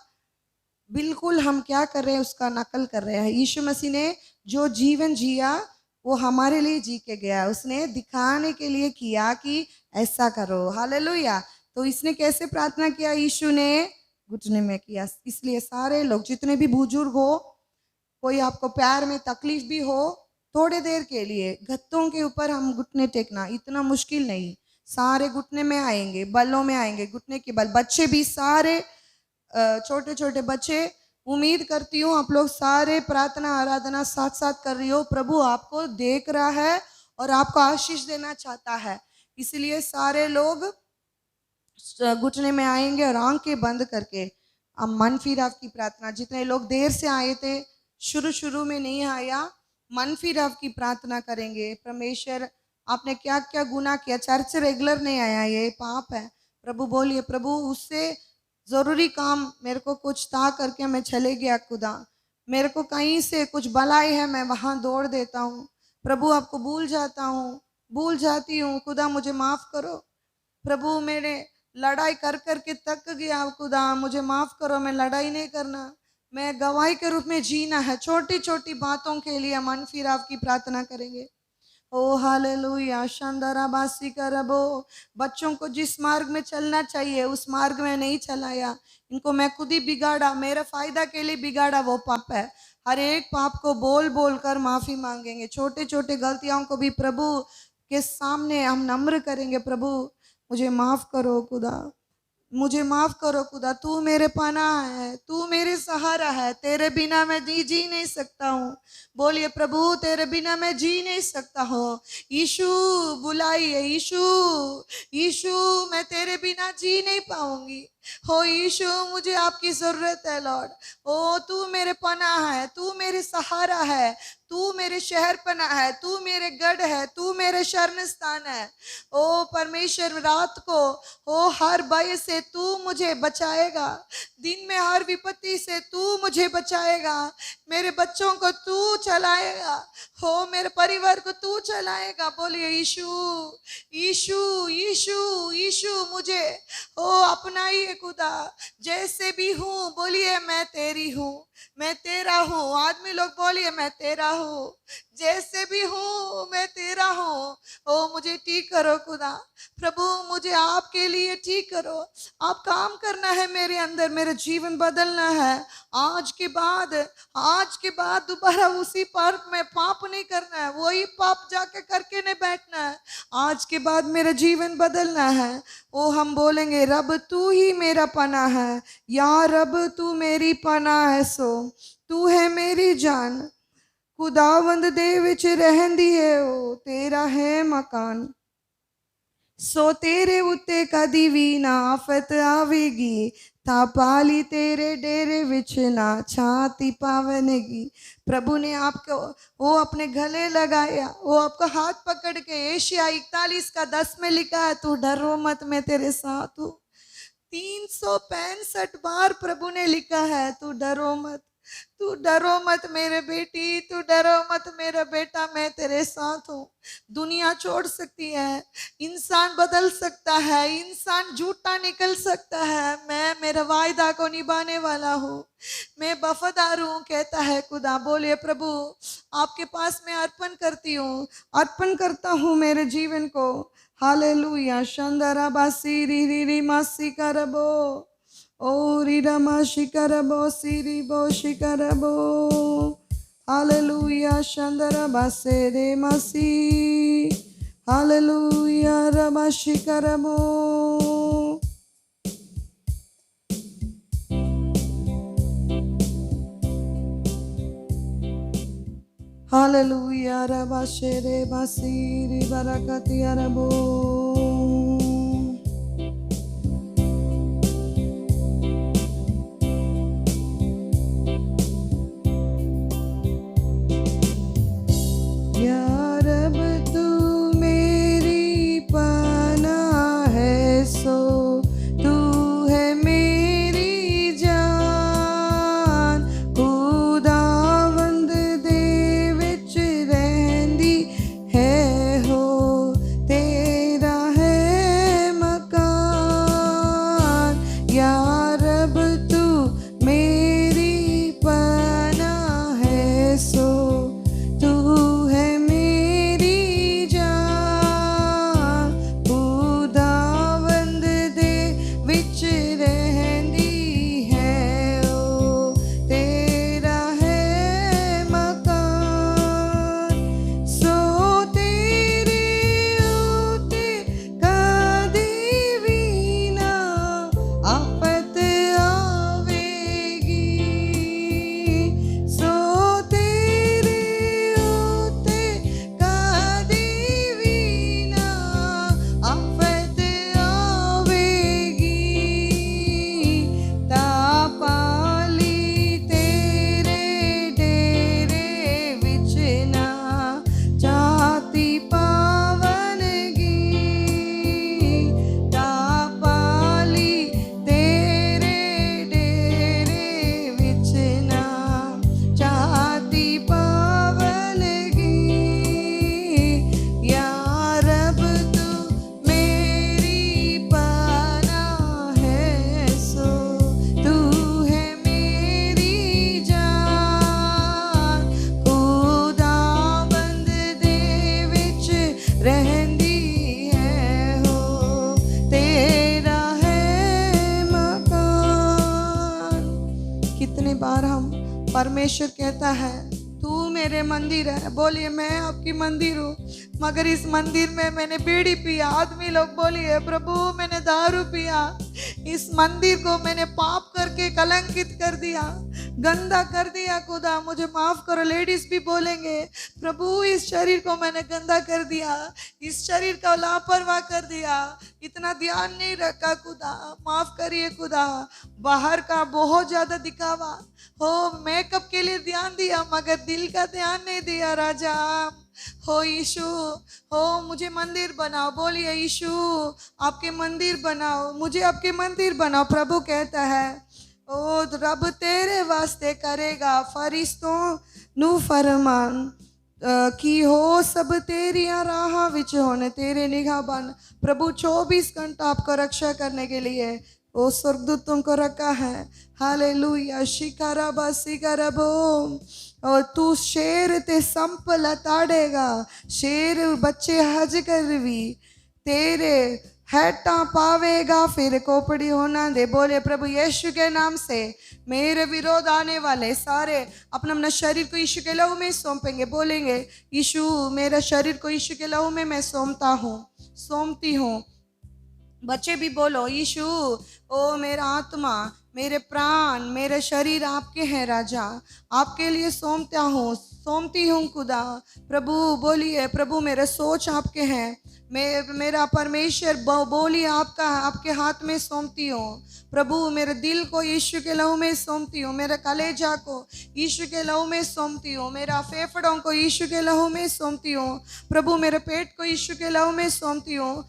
बिल्कुल हम क्या कर रहे हैं उसका नकल कर रहे हैं। यीशु मसीह ने जो जीवन जिया वो हमारे लिए जी के गया, उसने दिखाने के लिए किया कि ऐसा करो। हालेलुया। तो इसने कैसे प्रार्थना किया? यीशु ने घुटने में किया। इसलिए सारे लोग, जितने भी बुजुर्ग हो, कोई आपको पैर में तकलीफ भी हो, थोड़े देर के लिए गत्तों के ऊपर हम घुटने टेकना इतना मुश्किल नहीं। सारे घुटने में आएंगे, बलों में आएंगे, घुटने के बल। बच्चे भी सारे, छोटे छोटे बच्चे, उम्मीद करती हूँ आप लोग सारे प्रार्थना आराधना साथ साथ कर रही हो। प्रभु आपको देख रहा है और आपको आशीष देना चाहता है। इसलिए सारे लोग घुटने में आएंगे और आंखें बंद करके हम मन फिराव की प्रार्थना, जितने लोग देर से आए थे, शुरू में नहीं आया, मन फिराव की प्रार्थना करेंगे। परमेश्वर आपने क्या क्या गुनाह किया, चर्च रेगुलर नहीं आया, ये पाप है। प्रभु बोलिए, प्रभु उससे ज़रूरी काम मेरे को कुछ था करके मैं चले गया, खुदा मेरे को कहीं से कुछ भलाई है, मैं वहाँ दौड़ देता हूँ। प्रभु आपको भूल जाता हूँ, भूल जाती हूँ, खुदा मुझे माफ़ करो। प्रभु मेरे लड़ाई कर कर के थक गया, खुदा मुझे माफ़ करो, मैं लड़ाई नहीं करना, मैं गवाही के रूप में जीना है। छोटी छोटी बातों के लिए मन फिराव की प्रार्थना करेंगे। ओ हालेलुया। शानदारा बासी करबो। बच्चों को जिस मार्ग में चलना चाहिए उस मार्ग में नहीं चलाया, इनको मैं खुद ही बिगाड़ा, मेरा फायदा के लिए बिगाड़ा, वो पाप है। हर एक पाप को बोल बोल कर माफी मांगेंगे। छोटे छोटे गलतियों को भी प्रभु के सामने हम नम्र करेंगे। प्रभु मुझे माफ करो खुदा, मुझे माफ करो खुदा, तू मेरे पनाह है, तू मेरे सहारा है, तेरे बिना मैं जी नहीं सकता हूँ। बोलिए, प्रभु तेरे बिना मैं जी नहीं सकता हूँ। यीशु बुलाइए, यीशु यीशु, मैं तेरे बिना जी नहीं पाऊंगी। हो यीशु, मुझे आपकी जरूरत है लॉर्ड। ओ तू मेरे पनाह है, तू मेरे सहारा है, तू मेरे शहर पनाह है, तू मेरे गढ़ है, तू मेरे शरण स्थान है। ओ परमेश्वर, रात को ओ हर भय से तू मुझे बचाएगा, दिन में हर विपत्ति से तू मुझे बचाएगा। मेरे बच्चों को तू चलाएगा, हो मेरे परिवार को तू चलाएगा। बोलिए यीशु यीशु यीशु यीशु, मुझे ओ अपनाइए खुदा, जैसे भी हूँ। बोलिए मैं तेरी हूँ, मैं तेरा हूँ। आदमी लोग बोलिए मैं तेरा हूँ, जैसे भी हूँ मैं तेरा हूँ। ओ मुझे ठीक करो खुदा, प्रभु मुझे आपके लिए ठीक करो। आप काम करना है मेरे अंदर, मेरा जीवन बदलना है। आज के बाद दोबारा उसी पाप में पाप नहीं करना है, वही पाप जाके करके नहीं बैठना है। आज के बाद मेरा जीवन बदलना है। ओ हम बोलेंगे रब तू ही मेरा पनाह है, या रब तू मेरी पनाह है, सो तू है मेरी जान। खुदावंद दे विच रहंदी है, ओ तेरा है मकान। सो तेरे उत्ते कदी भी ना आफत आवेगी, था पाली तेरे डेरे विच ना छाती पावनेगी। प्रभु ने आपको वो अपने गले लगाया, वो आपका हाथ पकड़ के एशिया 41:10 में लिखा है, तू डरो मत मैं तेरे साथ हूँ। 365 बार प्रभु ने लिखा है, तू डरो मत, तू डरो मत मेरे बेटी, तू डरो मत मेरा बेटा, मैं तेरे साथ हूँ। दुनिया छोड़ सकती है, इंसान बदल सकता है, इंसान झूठा निकल सकता है, मैं मेरा वायदा को निभाने वाला हूँ, मैं वफादार हूँ, कहता है खुदा। बोलिए प्रभु आपके पास मैं अर्पण करती हूँ, अर्पण करता हूँ मेरे जीवन को। हालेलुया। शंदरा बासी री री री मासी करबो, ओ रीरामा शिकारबो सिरिबो शिकारबो। हालेलुया। शंदरा बासे रे मासी, हालेलुया रमा शिकारबो। हालेलुया रबा शेरे बासी री बरकती अरबो। या रब तू मेरी पनाह है, सो तू है मेरी जान। खुदावंद दे विच रहंदी है, हो तेरा है मकान। या रब तू मेरी पनाह है, सो तू है मेरी जान। खुदावंद दे विच रहंदी है, ओ तेरा है मकान। सो तेरे उत्ते कदी भी ना आफत आवेगी। सो तेरे उत्ते कदी भी ना आफत आवेगी। तापाली तेरे डेरे विच ना जाती पावनगी। तापाली तेरे डेरे विच ना जाती पावनगी। या रब तू मेरी पनाह है, सो तू है मेरी जान। खुदावंद दे विच रहंदी है, हो तेरा है मकान। कितने बार हम परमेश्वर कहता है तू मेरे मंदिर है। बोलिए मैं आपकी मंदिर हूँ, मगर इस मंदिर में मैंने बीड़ी पिया। आदमी लोग बोलिए प्रभु मैंने दारू पिया, इस मंदिर को मैंने पाप करके कलंकित कर दिया, गंदा कर दिया। खुदा मुझे माफ करो। लेडीज भी बोलेंगे प्रभु इस शरीर को मैंने गंदा कर दिया, इस शरीर का लापरवाह कर दिया, इतना ध्यान नहीं रखा। खुदा माफ करिए खुदा। बाहर का बहुत ज्यादा दिखावा हो, मेकअप के लिए ध्यान दिया मगर दिल का ध्यान नहीं दिया। राजा हो यीशु, हो मुझे मंदिर बनाओ। बोलिए यीशु आपके मंदिर बनाओ, मुझे आपके मंदिर बनाओ। प्रभु कहता है ओ रब तेरे वास्ते करेगा फरिश्तों नु फरमान की हो सब तेरिया राह विच होने तेरे निगाहबान। प्रभु 24 घंटा आपको रक्षा करने के लिए ओ स्वर्गदूतों को रखा है। हालेलुया शिकारा बसिकारबो। और तू शेर ते संप लताड़ेगा, शेर बच्चे हज करवी तेरे हैटा पावेगा फिर कोपड़ी होना दे। बोले प्रभु यीशु के नाम से मेरे विरोध आने वाले सारे अपना अपना शरीर को यीशु के लहू में सौंपेंगे। बोलेंगे यीशु मेरा शरीर को यीशु के लहू में मैं सौंपता हूँ, सौंपती हूँ। बच्चे भी बोलो यीशु ओ मेरा आत्मा मेरे प्राण मेरे शरीर आपके हैं राजा, आपके लिए सौंपता हूँ, सौंपती हूँ खुदा। प्रभु बोलिए प्रभु मेरे सोच आपके हैं, मेरा परमेश्वर बोलिए आपका आपके हाथ में सौंपती हूँ। प्रभु मेरे दिल को यीशु के लहू में सौंपती हूँ, मेरे कलेजा को यीशु के लहू में सौंपती हूँ, मेरा फेफड़ों को यीशु के लहू में सौंपती हूँ। प्रभु मेरे पेट को यीशु के लहू में सौंपती हूँ।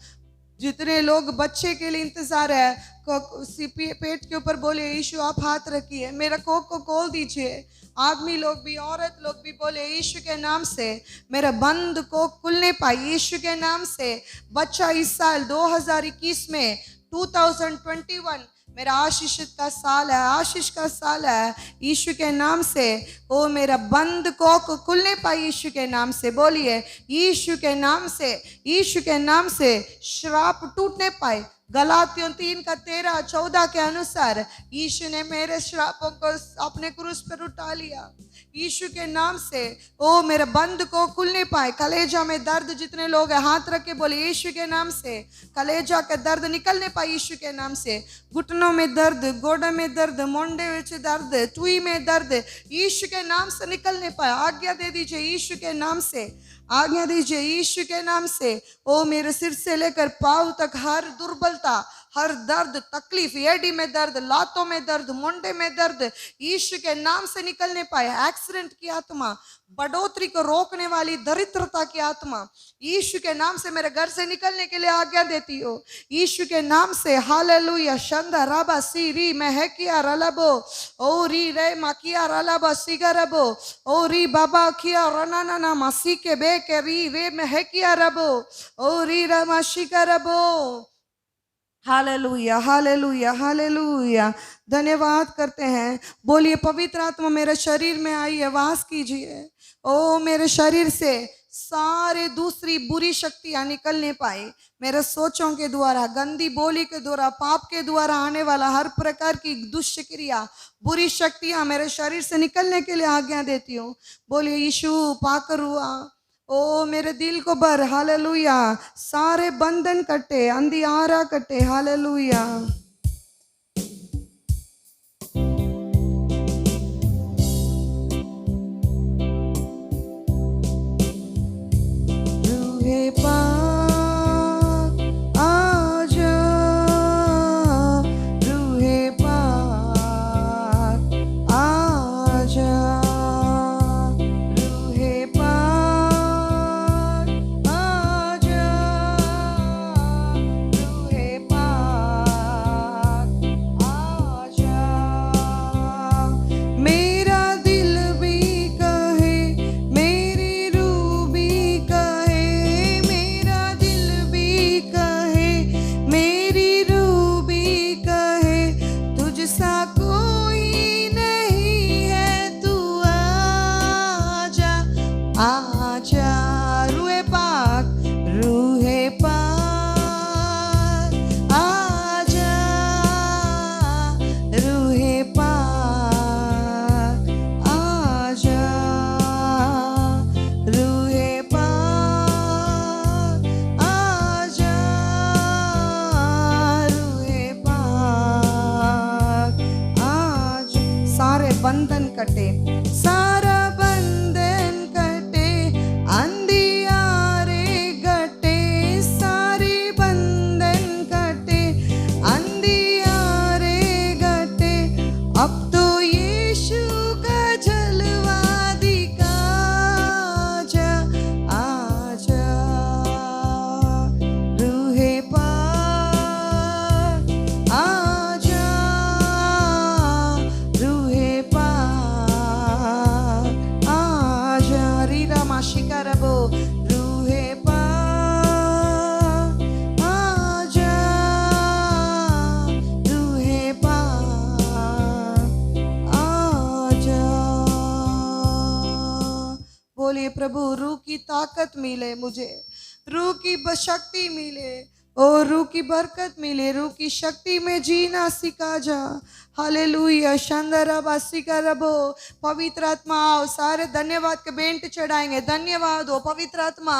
जितने लोग बच्चे के लिए इंतजार है पेट के ऊपर बोले यीशु आप हाथ रखिए, मेरा कोख को खोल दीजिए। आदमी लोग भी औरत लोग भी बोले यीशु के नाम से मेरा बंद को खुलने पाए यीशु के नाम से। बच्चा इस साल 2021 में 2021 मेरा आशीषित का साल है, आशीष का साल है यीशु के नाम से। ओ मेरा बंद को खुलने पाए यीशु के नाम से। बोलिए यीशु के नाम से, यीशु के नाम से श्राप टूटने पाए। गलातियों 3:13-14 के अनुसार यीशु ने मेरे श्रापों को अपने क्रूस पर उठा लिया यीशु के नाम से। ओ मेरे बंद को खुलने पाए। कलेजा में दर्द जितने लोग हैं हाथ रख के बोले यीशु के नाम से कलेजा के दर्द निकलने पाए यीशु के नाम से। घुटनों में दर्द, गोडे में दर्द, मोंडे में दर्द, टुई में दर्द यीशु के नाम से निकलने पाए। आज्ञा दे दीजिए यीशु के नाम से, आज्ञा दीजिए यीशु के नाम से। ओ मेरे सिर से लेकर पांव तक हर दुर्बलता, हर दर्द, तकलीफ, एडी में दर्द, लातों में दर्द, मुंडे में दर्द यीशु के नाम से निकलने पाए। एक्सीडेंट की आत्मा, बढ़ोतरी को रोकने वाली दरिद्रता की आत्मा यीशु के नाम से मेरे घर से निकलने के लिए आज्ञा देती हो यीशु के नाम से। हालेलुया शंदा राबा सी री महकिया रलबो ओ री रे मकिया रलबा सिगरबो ओ री बाबा किया रनाना मसी के बे के री रे महकिया रबो ओ री रमा शिकरबो। Hallelujah hallelujah hallelujah. धन्यवाद करते हैं। बोलिए पवित्र आत्मा मेरे शरीर में आइए, वास कीजिए। ओ मेरे शरीर से सारे दूसरी बुरी शक्तियां निकलने पाए। मेरे सोचों के द्वारा, गंदी बोली के द्वारा, पाप के द्वारा आने वाला हर प्रकार की दुष्ट क्रिया, बुरी शक्तियां मेरे शरीर से निकलने के लिए आज्ञा देती हूँ। बोलिए यीशु पाकर हुआ ओ मेरे दिल को भर। हालेलुया। सारे बंधन कटे, अंधियारा कटे। हालेलुया। रूहे पाक आजा, रूहे पाक आजा, रूहे पाक आजा, रूहे पाक आजा। मेरा दिल भी कहे, मेरी रूह भी कहे, मेरा दिल भी कहे, मेरी रूह भी कहे, तुझसा कोई नहीं है, तू आजा आजा। रूहे पाक, रूहे पाक आजा, रूहे पाक आजा, रूहे पाक आजा, रूहे पाक आजा। सारे बंधन कटे, सारा बंधन कटे, अंधियारे कटे, सारे बंधन कटे, अंधियारे कटे। अब तो यीशु का जलवा दिखा जा आजा, रूहे पाक आजा, बोलिए, प्रभु रूह की ताकत मिले मुझे, रूह की शक्ति मिले, ओ रूह की बरकत मिले, रूह की शक्ति में जीना सिखा जा। हालेलुया। शंदरा बासिका रबो। पवित्र आत्मा आओ, सारे धन्यवाद के बेंट चढ़ाएंगे। धन्यवाद हो पवित्र आत्मा,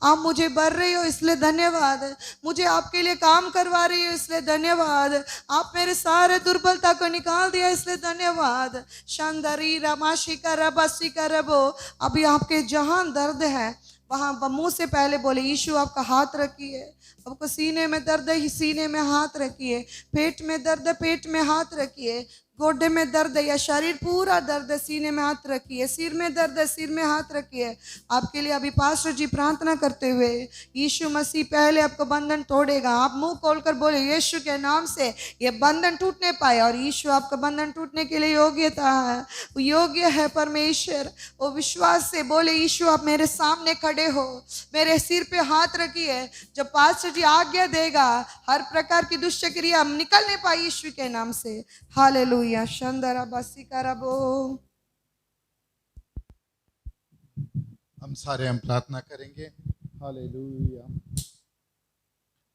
आप मुझे भर रही हो इसलिए धन्यवाद, मुझे आपके लिए काम करवा रही हो इसलिए धन्यवाद, आप मेरे सारे दुर्बलता को निकाल दिया इसलिए धन्यवाद। शंदरी रमाशिका रबासिका रबो। अभी आपके जहां दर्द है वहां मुंह से पहले बोले, यीशु आपका हाथ रखिए। आपको सीने में दर्द है, सीने में हाथ रखिए। पेट में दर्द है, पेट में हाथ रखिए। गोड्डे में दर्द है या शरीर पूरा दर्द है, सीने में हाथ रखिए। सिर में दर्द है, सिर में हाथ रखिए। आपके लिए अभी पास्टर जी प्रार्थना करते हुए, यीशु मसीह पहले आपको बंधन तोड़ेगा। आप मुंह खोलकर बोले, यीशु के नाम से ये बंधन टूटने पाए, और यीशु आपका बंधन टूटने के लिए योग्यता है, वो योग्य है परमेश्वर। वो विश्वास से बोले, यीशु आप मेरे सामने खड़े हो, मेरे सिर पे हाथ रखिए। जब पास्टर जी आज्ञा देगा, हर प्रकार की दुष्ट क्रिया निकल नहीं पाई यीशु के नाम से। हालेलुया। शंदरा बासिका रबो। हम सारे हम प्रार्थना करेंगे। हालेलुया।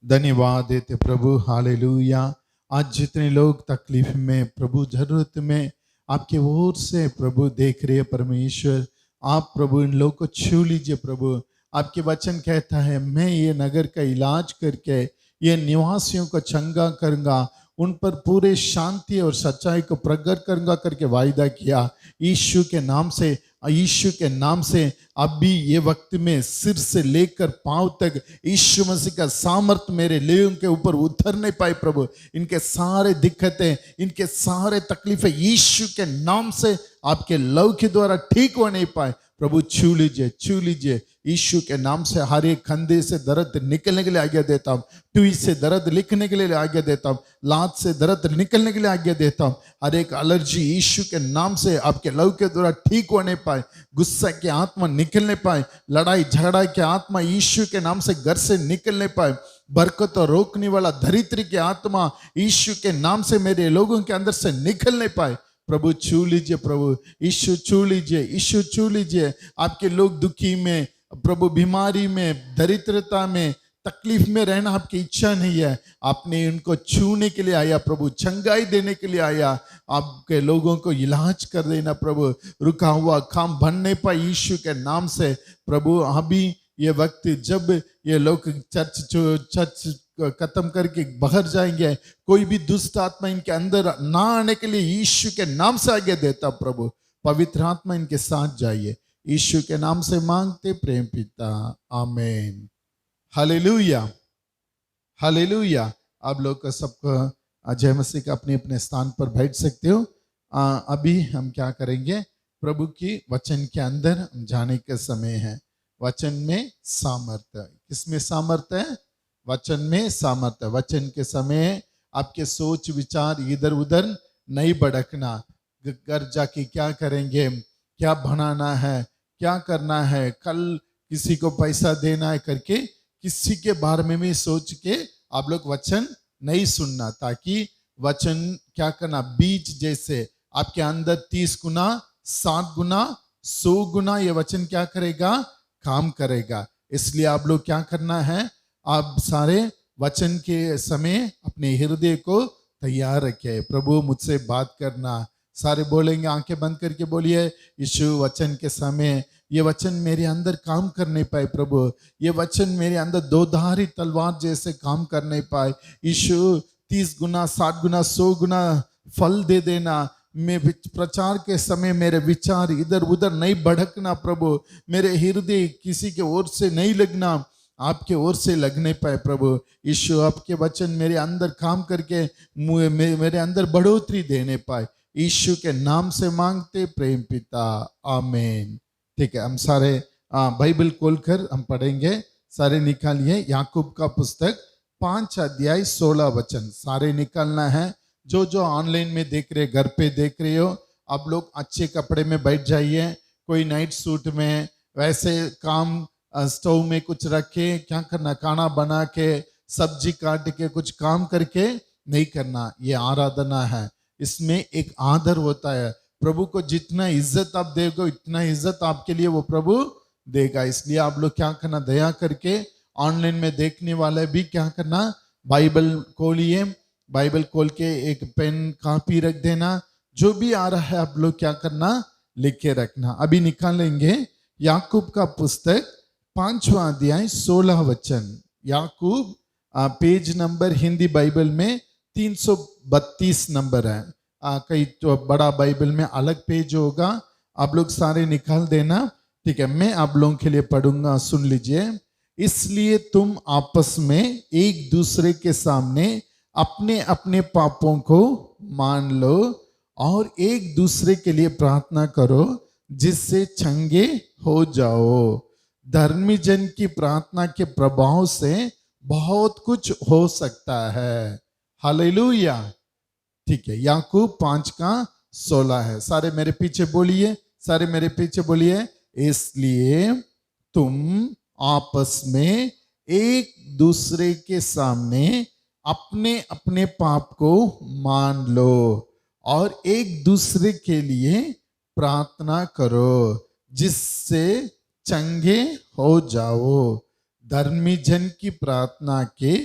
धन्यवाद देते प्रभु। हालेलुया। आज जितने लोग तकलीफ में प्रभु, जरूरत में आपके ओर से प्रभु देख रहे हैं परमेश्वर, आप प्रभु इन लोगों को छू लीजिए प्रभु। आपके वचन कहता है, मैं ये नगर का इलाज करके ये निवासियों को चंगा करूंगा, उन पर पूरे शांति और सच्चाई को प्रकट करूंगा करके वायदा किया। यीशु के नाम से, यीशु के नाम से अभी ये वक्त में सिर से लेकर पांव तक यीशु मसीह का सामर्थ्य मेरे लोगों के ऊपर उतर नहीं पाए प्रभु। इनके सारे दिक्कतें, इनके सारे तकलीफें यीशु के नाम से आपके लव के द्वारा ठीक हो नहीं पाए प्रभु। छू लीजिए, छू लीजिए। यीशु के नाम से हर एक कंधे से दर्द निकलने के लिए आज्ञा देता हूँ, टुई से दर्द लिखने के लिए आज्ञा देता हूँ, लात से दर्द निकलने के लिए आज्ञा देता हूँ। हर एक एलर्जी यीशु के नाम से आपके लव के द्वारा ठीक होने पाए, गुस्सा की आत्मा निकलने पाए, लड़ाई झगड़ा की आत्मा यीशु के नाम से घर से निकलने पाए, बरकत और रोकने वाला धरित्री की आत्मा यीशु के नाम से मेरे लोगों के अंदर से निकलने पाए प्रभु। छू लीजिए प्रभु, यीशु छू लीजिए, यीशु छू लीजिए। आपके लोग दुखी में प्रभु, बीमारी में, दरिद्रता में, तकलीफ में रहना आपकी इच्छा नहीं है, आपने उनको छूने के लिए आया प्रभु, चंगाई देने के लिए आया, आपके लोगों को इलाज कर देना प्रभु। रुका हुआ काम बनने पाए यीशु के नाम से प्रभु। अभी ये वक्त जब ये लोग चर्च खत्म करके बाहर जाएंगे, कोई भी दुष्ट आत्मा इनके अंदर ना आने के लिए यीशु के नाम से आगे देता प्रभु। पवित्र आत्मा इनके साथ जाइए, यीशु के नाम से मांगते प्रेम पिता, आमीन। Hallelujah, hallelujah. आप लोग का सबको जय मसीह का अपने अपने स्थान पर बैठ सकते हो। अभी हम क्या करेंगे, प्रभु की वचन के अंदर जाने का समय है। वचन में सामर्थ्य, किसमें सामर्थ्य है? वचन में सामर्थ्य। वचन के समय आपके सोच विचार इधर उधर नहीं भटकना। घर जाके क्या करेंगे, क्या बनाना है, क्या करना है, कल किसी को पैसा देना है करके किसी के बारे में भी सोच के आप लोग वचन नहीं सुनना, ताकि वचन क्या करना, बीज जैसे आपके अंदर 30 गुना 60 गुना 100 गुना ये वचन क्या करेगा, काम करेगा। इसलिए आप लोग क्या करना है, आप सारे वचन के समय अपने हृदय को तैयार रखे। प्रभु मुझसे बात करना, सारे बोलेंगे, आंखें बंद करके बोलिए, यीशु वचन के समय ये वचन मेरे अंदर काम कर नहीं पाए प्रभु, ये वचन मेरे अंदर दोधारी तलवार जैसे काम कर नहीं पाए। यीशु 30 गुना 60 गुना 100 गुना फल दे देना। मैं प्रचार के समय मेरे विचार इधर उधर नहीं भड़कना प्रभु, मेरे हृदय किसी के ओर से नहीं लगना, आपके ओर से लगने पाए प्रभु। यीशु आपके वचन मेरे अंदर काम करके मेरे अंदर बढ़ोतरी देने पाए। यीशु के नाम से मांगते प्रेम पिता, आमीन। ठीक है, हम सारे बाइबल खोलकर हम पढ़ेंगे। सारे निकालिए याकूब का पुस्तक 5 अध्याय 16 वचन, सारे निकालना है। जो जो ऑनलाइन में देख रहे, घर पे देख रहे हो, आप लोग अच्छे कपड़े में बैठ जाइए। कोई नाइट सूट में, वैसे काम स्टोव में कुछ रखे, क्या करना, खाना बना के सब्जी काट के कुछ काम करके नहीं करना। ये आराधना है, इसमें एक आदर होता है। प्रभु को जितना इज्जत आप दोगे उतना इज्जत आपके लिए वो प्रभु देगा। इसलिए आप लोग क्या करना, दया करके ऑनलाइन में देखने वाले भी क्या करना, बाइबल खोलिए, बाइबल खोल के एक पेन कॉपी रख देना, जो भी आ रहा है आप लोग क्या करना, लिख के रखना। अभी निकालेंगे याकूब का पुस्तक 5वां अध्याय 16 वचन। याकूब पेज नंबर हिंदी बाइबल में 332 नंबर है, कई तो बड़ा बाइबल में अलग पेज होगा, आप लोग सारे निकाल देना, ठीक है। मैं आप लोगों के लिए पढ़ूंगा, सुन लीजिए। इसलिए तुम आपस में एक दूसरे के सामने अपने अपने पापों को मान लो और एक दूसरे के लिए प्रार्थना करो जिससे चंगे हो जाओ। धर्मी जन की प्रार्थना के प्रभाव से बहुत कुछ हो सकता है। हालेलुया, ठीक है। याकूब 5:16 है। सारे मेरे पीछे बोलिए, सारे मेरे पीछे बोलिए। इसलिए तुम आपस में एक दूसरे के सामने अपने अपने पाप को मान लो और एक दूसरे के लिए प्रार्थना करो जिससे चंगे हो जाओ। धर्मी जन की प्रार्थना के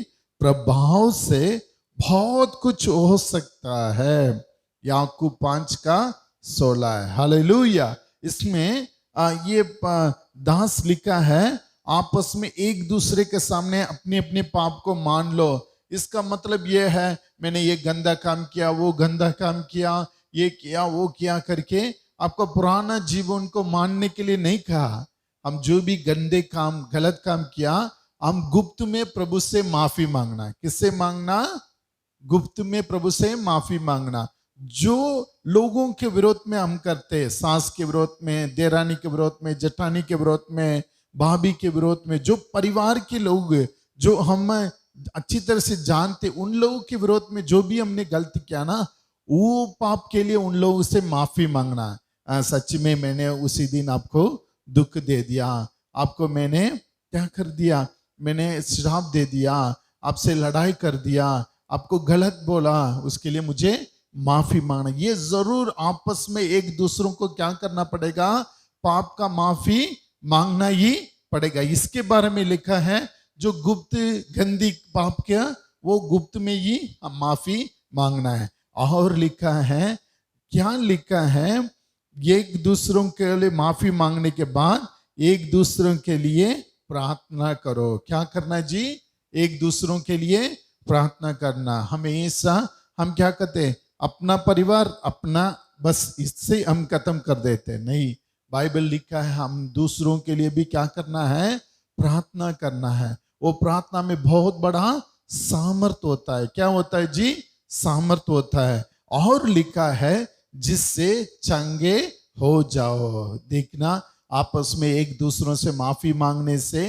प्रभाव से बहुत कुछ हो सकता है। याकूब 5:16 है। हालेलुया। इसमें ये दास लिखा है, आपस में एक दूसरे के सामने अपने अपने पाप को मान लो। इसका मतलब ये है, मैंने ये गंदा काम किया, वो गंदा काम किया, ये किया, वो किया करके आपका पुराना जीवन को मानने के लिए नहीं कहा। हम जो भी गंदे काम, गलत काम किया, हम गुप्त में प्रभु से माफी मांगना। किससे मांगना? गुप्त में प्रभु से माफी मांगना। जो लोगों के विरोध में हम करते हैं, सास के विरोध में, देरानी के विरोध में, जेठानी के विरोध में, भाभी के विरोध में, जो परिवार के लोग जो हम अच्छी तरह से जानते, उन लोगों के विरोध में जो भी हमने गलत किया ना, वो पाप के लिए उन लोगों से माफी मांगना। सच में मैंने उसी दिन आपको दुख दे दिया, आपको मैंने क्या कर दिया, मैंने श्राप दे दिया, आपसे लड़ाई कर दिया, आपको गलत बोला, उसके लिए मुझे माफी मांगना। ये जरूर आपस में एक दूसरों को क्या करना पड़ेगा, पाप का माफी मांगना ही पड़ेगा। इसके बारे में लिखा है, जो गुप्त गंदी पाप किया वो गुप्त में ही हम माफी मांगना है। और लिखा है, क्या लिखा है, एक दूसरों के लिए माफी मांगने के बाद एक दूसरों के लिए प्रार्थना करो। क्या करना जी? एक दूसरों के लिए प्रार्थना करना। हमेशा हम क्या कहते हैं, अपना परिवार अपना, बस इससे हम खत्म कर देते नहीं। बाइबल लिखा है हम दूसरों के लिए भी क्या करना है, प्रार्थना करना है। वो प्रार्थना में बहुत बड़ा सामर्थ होता है। क्या होता है जी? सामर्थ होता है। और लिखा है जिससे चंगे हो जाओ। देखना, आपस में एक दूसरों से माफी मांगने से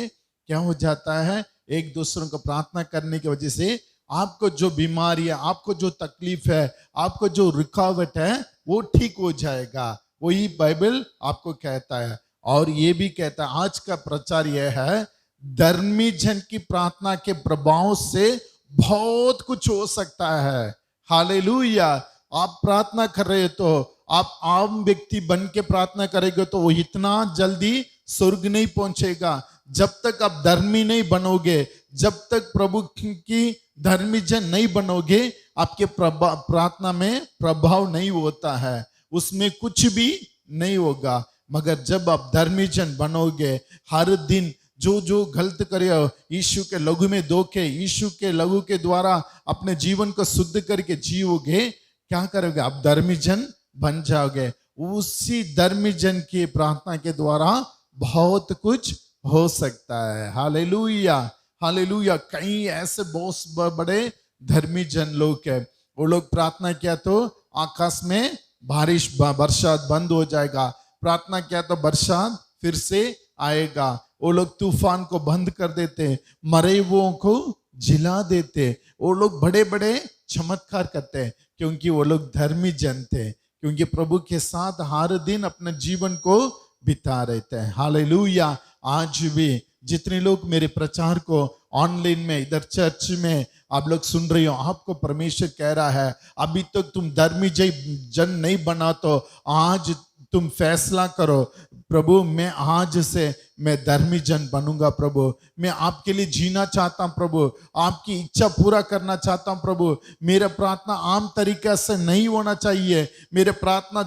क्या हो जाता है, एक दूसरों को प्रार्थना करने की वजह से आपको जो बीमारी है, आपको जो तकलीफ है, आपको जो रुकावट है, वो ठीक हो जाएगा। वही बाइबल आपको कहता है। और ये भी कहता है, आज का प्रचार यह है, धर्मी जन की प्रार्थना के प्रभाव से बहुत कुछ हो सकता है। हालेलुया। आप प्रार्थना कर रहे हो तो आप आम व्यक्ति बन के प्रार्थना करेंगे तो वो इतना जल्दी स्वर्ग नहीं पहुंचेगा। जब तक आप धर्मी नहीं बनोगे, जब तक प्रभु की धर्मी जन नहीं बनोगे, आपके प्रार्थना में प्रभाव नहीं होता है, उसमें कुछ भी नहीं होगा। मगर जब आप धर्मी जन बनोगे, हर दिन जो जो गलत करे यीशु के लहू में धो के, यीशु के लहू के द्वारा अपने जीवन को शुद्ध करके जीवोगे, क्या करोगे? आप धर्मी जन बन जाओगे। उसी धर्मी जन की प्रार्थना के द्वारा बहुत कुछ हो सकता है। Hallelujah, hallelujah. कई ऐसे बहुत बड़े धर्मी जन लोग हैं, वो लोग प्रार्थना किया तो आकाश में बारिश बरसात बंद हो जाएगा, प्रार्थना किया तो बरसात फिर से आएगा। वो लोग तूफान को बंद कर देते, मरे हुओं को जिला देते, वो लोग बड़े बड़े चमत्कार करते हैं, क्योंकि वो लोग धर्मी जन थे, क्योंकि प्रभु के साथ हर दिन अपने जीवन को बिता रहते हैं। हालेलुया। आज भी जितने लोग मेरे प्रचार को ऑनलाइन में, इधर चर्च में आप लोग सुन रहे हो, आपको परमेश्वर कह रहा है, अभी तक तो तुम धर्मी जन नहीं बना तो आज तुम फैसला करो, प्रभु मैं आज से मैं धर्मी जन बनूंगा प्रभु। मैं आपके लिए जीना चाहता हूं प्रभु, आपकी इच्छा पूरा करना चाहता हूं प्रभु। मेरा प्रार्थना आम तरीके से नहीं होना चाहिए, मेरे प्रार्थना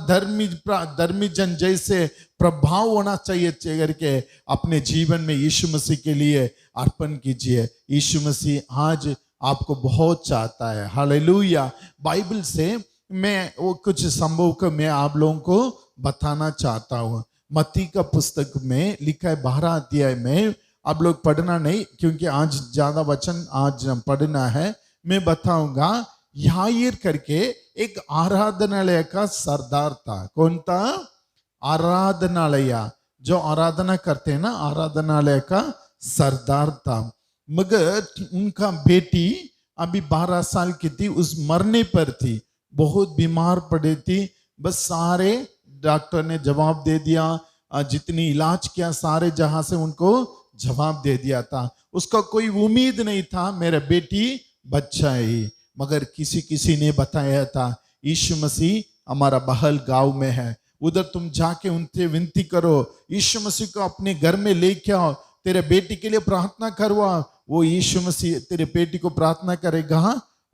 धर्मी जन जैसे प्रभाव होना चाहिए करके अपने जीवन में यीशु मसीह के लिए अर्पण कीजिए। यीशु मसीह आज आपको बहुत चाहता है। हालेलुया। बाइबल से मैं वो कुछ संभव को मैं आप लोगों को बताना चाहता हूँ। मत्ती का पुस्तक में लिखा है 12 अध्याय में, आप लोग पढ़ना नहीं क्योंकि आज ज्यादा वचन आज पढ़ना है। मैं बताऊंगा, याईर करके एक आराधनालय का सरदार था। कौन था? आराधनालय, जो आराधना करते हैं ना, आराधनालय का सरदार था। मगर उनका बेटी अभी 12 साल की थी, उस मरने पर थी, बहुत बीमार पड़ी थी। बस सारे डॉक्टर ने जवाब दे दिया, जितनी इलाज किया सारे जहां से उनको जवाब दे दिया था। उसका कोई उम्मीद नहीं था मेरा बेटी बच्चा है। मगर किसी ने बताया था यीशु मसीह हमारा बहल गांव में है, उधर तुम जाके उनसे विनती करो, यीशु मसीह को अपने घर में लेके आओ, तेरे बेटी के लिए प्रार्थना करवा। वो यीशु मसीह तेरे बेटी को प्रार्थना करेगा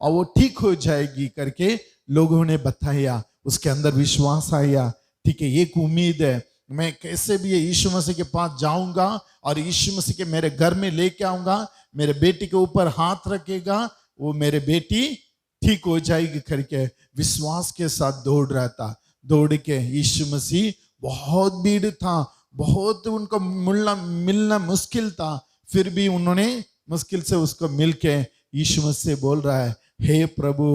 और वो ठीक हो जाएगी करके लोगों ने बताया। उसके अंदर विश्वास आया, ठीक है एक उम्मीद है, मैं कैसे भी यीशु मसीह के पास जाऊंगा और यीशु मसीह के मेरे घर में लेके आऊंगा, मेरे बेटी के ऊपर हाथ रखेगा, वो मेरे बेटी ठीक हो जाएगी करके विश्वास के साथ दौड़ रहा था। दौड़ के यीशु मसीह, बहुत भीड़ था, बहुत उनको मिलना मुश्किल था, फिर भी उन्होंने मुश्किल से उसको मिलके यीशु मसीह बोल रहा है, हे प्रभु